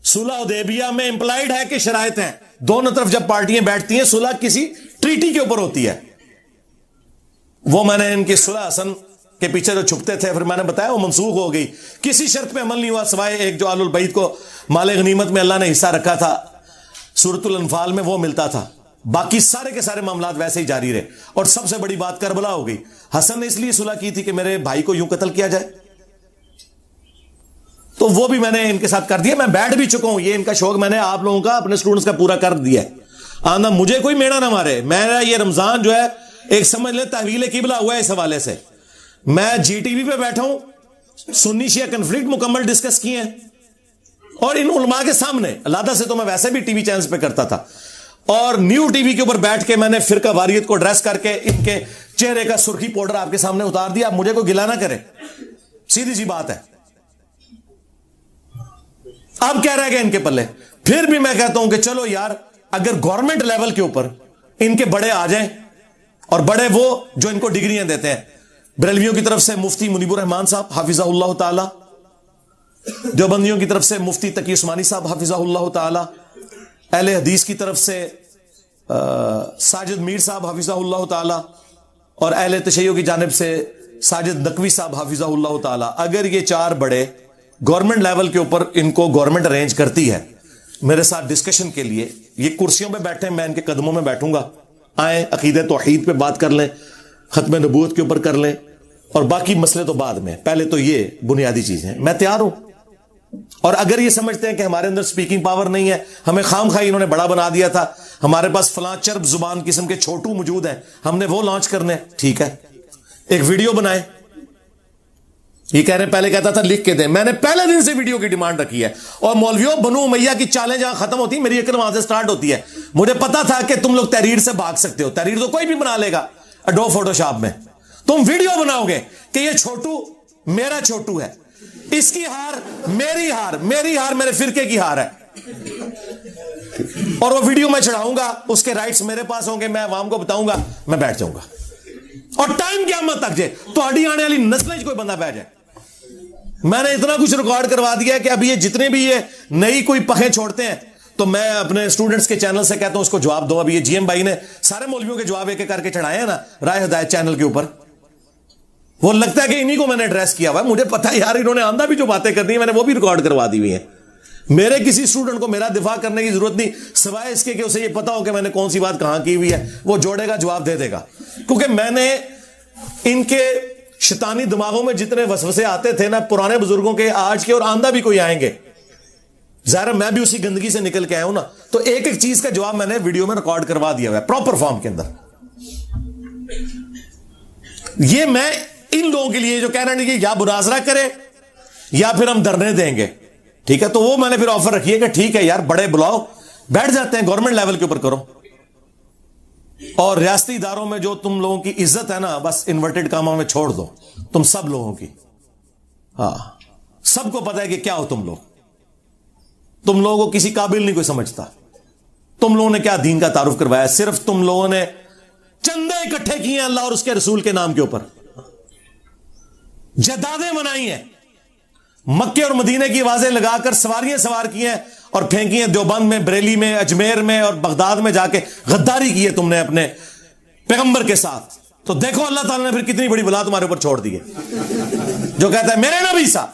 صلح حدیبیہ میں امپلائیڈ ہے کہ شرائط ہیں. دونوں طرف جب پارٹیاں بیٹھتی ہیں صلح کسی ٹریٹی کے اوپر ہوتی ہے. وہ میں نے ان کی صلح حسن کے پیچھے جو چھپتے تھے پھر میں نے بتایا وہ منسوخ ہو گئی. کسی شرط پہ عمل نہیں ہوا سوائے ایک جو آل البیت کو مال غنیمت میں اللہ نے حصہ رکھا تھا سورۃ الانفال میں, وہ ملتا تھا. باقی سارے کے سارے معاملات ویسے ہی جاری رہے. اور سب سے بڑی بات کربلا ہو گئی. حسن نے اس لیے صلح کی تھی کہ میرے بھائی کو یوں قتل کیا جائے, تو وہ بھی میں نے ان کے ساتھ کر دیا. میں بیٹھ بھی چکا ہوں, یہ ان کا شوق میں نے آپ لوگوں کا اپنے اسٹوڈنٹس کا پورا کر دیا ہے. آنا مجھے کوئی میڑا نہ مارے. میرا یہ رمضان جو ہے ایک سمجھ لے تحویل قبلہ ہوا ہے اس حوالے سے. میں جی ٹی وی پہ بیٹھا ہوں, سنی شیعہ کنفلکٹ مکمل ڈسکس کیے ہیں, اور ان علماء کے سامنے. علیحدہ سے تو میں ویسے بھی ٹی وی چینلز پہ کرتا تھا, اور نیو ٹی وی کے اوپر بیٹھ کے میں نے فرقہ واریت کو ڈریس کر کے ان کے چہرے کا سرخی پاؤڈر آپ کے سامنے اتار دیا. مجھے کوئی گلا نہ کرے, سیدھی سی بات ہے. اب کہہ رہے گا ان کے پلے. پھر بھی میں کہتا ہوں کہ چلو یار, اگر گورنمنٹ لیول کے اوپر ان کے بڑے آ جائیں, اور بڑے وہ جو ان کو ڈگریاں دیتے ہیں, بریلویوں کی طرف سے مفتی منیب الرحمان صاحب حافظہ اللہ تعالی, دیوبندیوں کی طرف سے مفتی تقی عثمانی صاحب حافظہ اللہ تعالی, اہل حدیث کی طرف سے ساجد میر صاحب حافظہ اللہ تعالی, اور اہل تشیع کی جانب سے ساجد نقوی صاحب حافظہ اللہ تعالی. اگر یہ چار بڑے گورنمنٹ لیول کے اوپر ان کو گورنمنٹ ارینج کرتی ہے میرے ساتھ ڈسکشن کے لیے, یہ کرسیوں پہ بیٹھے, میں ان کے قدموں میں بیٹھوں گا, آئیں عقیدہ توحید پہ بات کر لیں, ختم نبوت کے اوپر کر لیں, اور باقی مسئلے تو بعد میں. پہلے تو یہ بنیادی چیزیں, میں تیار ہوں. اور اگر یہ سمجھتے ہیں کہ ہمارے اندر سپیکنگ پاور نہیں ہے, ہمیں خام خواہ انہوں نے بڑا بنا دیا تھا, ہمارے پاس فلاں چرب زبان قسم کے چھوٹو موجود ہیں, ہم نے وہ لانچ کرنے, ٹھیک ہے, ایک ویڈیو بنائیں, یہ کہہ رہے ہیں پہلے کہتا تھا لکھ کے دیں، میں نے پہلے دن سے ویڈیو کی ڈیمانڈ رکھی ہے، اور مولویوں بنو امیہ کی چالیں جہاں ختم ہوتی میری عقل وہاں سے سٹارٹ ہوتی ہے. مجھے پتا تھا کہ تم لوگ تحریر سے بھاگ سکتے ہو، تحریر تو کوئی بھی بنا لے گا اڈوب فوٹو شاپ میں. تم ویڈیو بناؤ گے کہ یہ چھوٹو میرا چھوٹو ہے، اس کی ہار میری ہار، میری ہار میرے فرقے کی ہار ہے، اور وہ ویڈیو میں چڑھاؤں گا، اس کے رائٹس میرے پاس ہوں گے، میں عوام کو بتاؤں گا، میں بیٹھ جاؤں گا. اور ٹائم قیامت تک جائے تو آڑی آنے والی نسلیں کوئی بندہ بیٹھ جائے. میں نے اتنا کچھ ریکارڈ کروا دیا ہے کہ اب یہ جتنے بھی یہ نئی کوئی پخیں چھوڑتے ہیں تو میں اپنے سٹوڈنٹس کے چینل سے کہتا ہوں اس کو جواب دو. اب یہ جی ایم بھائی نے سارے مولویوں کے جواب ایک ایک کر کے چڑھائے ہیں نا رائے ہدایت چینل کے اوپر. وہ لگتا ہے کہ انہی کو میں نے ایڈریس کیا ہوا ہے، مجھے پتا ہے یار انہوں نے آندھا بھی جو باتیں کرنی ہے میں نے وہ بھی ریکارڈ کروا دی ہوئی ہیں. میرے کسی اسٹوڈنٹ کو میرا دفاع کرنے کی ضرورت نہیں، سوائے اس کے کہ اسے یہ پتا ہو کہ میں نے کون سی بات کہاں کی ہوئی ہے، وہ جوڑے گا جواب دے دے گا. کیونکہ میں نے ان کے شیطانی دماغوں میں جتنے وسوسے آتے تھے نا پرانے بزرگوں کے، آج کے اور آندہ بھی کوئی آئیں گے، ظاہر میں بھی اسی گندگی سے نکل کے آیا ہوں نا، تو ایک ایک چیز کا جواب میں نے ویڈیو میں ریکارڈ کروا دیا ہوا ہے پراپر فارم کے اندر. یہ میں ان لوگوں کے لیے جو کہہ رہے ہیں کہ یا مناظرہ کرے یا پھر ہم دھرنے دیں گے، ٹھیک ہے، تو وہ میں نے پھر آفر رکھی ہے کہ ٹھیک ہے یار بڑے بلاؤ، بیٹھ جاتے ہیں گورنمنٹ لیول کے اوپر کرو، اور ریاستی اداروں میں جو تم لوگوں کی عزت ہے نا بس انورٹڈ کاموں میں چھوڑ دو تم سب لوگوں کی. ہاں سب کو پتا ہے کہ کیا ہو تم لوگوں کو کسی قابل نہیں کوئی سمجھتا. تم لوگوں نے کیا دین کا تعارف کروایا، صرف تم لوگوں نے چندے اکٹھے کیے ہیں اللہ اور اس کے رسول کے نام کے اوپر، جدادیں بنائی ہیں، مکے اور مدینے کی آوازیں لگا کر سواریاں سوار کی ہیں اور پھینکی ہیں دیوبند میں، بریلی میں، اجمیر میں اور بغداد میں جا کے غداری کی ہے تم نے اپنے پیغمبر کے ساتھ. تو دیکھو اللہ تعالیٰ نے پھر کتنی بڑی بلا تمہارے اوپر چھوڑ دی ہے. جو کہتا ہے میرے نبی سا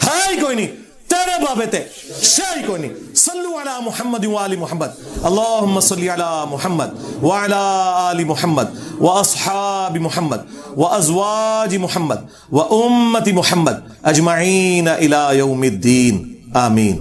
ہے ہی کوئی نہیں، تیرے بابے تے شاہی کوئی نہیں. صلو علی محمد وآل محمد، اللہم صلی علی محمد وعلی آل محمد واصحاب محمد وازواج محمد وامت محمد اجمعین الی یوم الدین، آمین.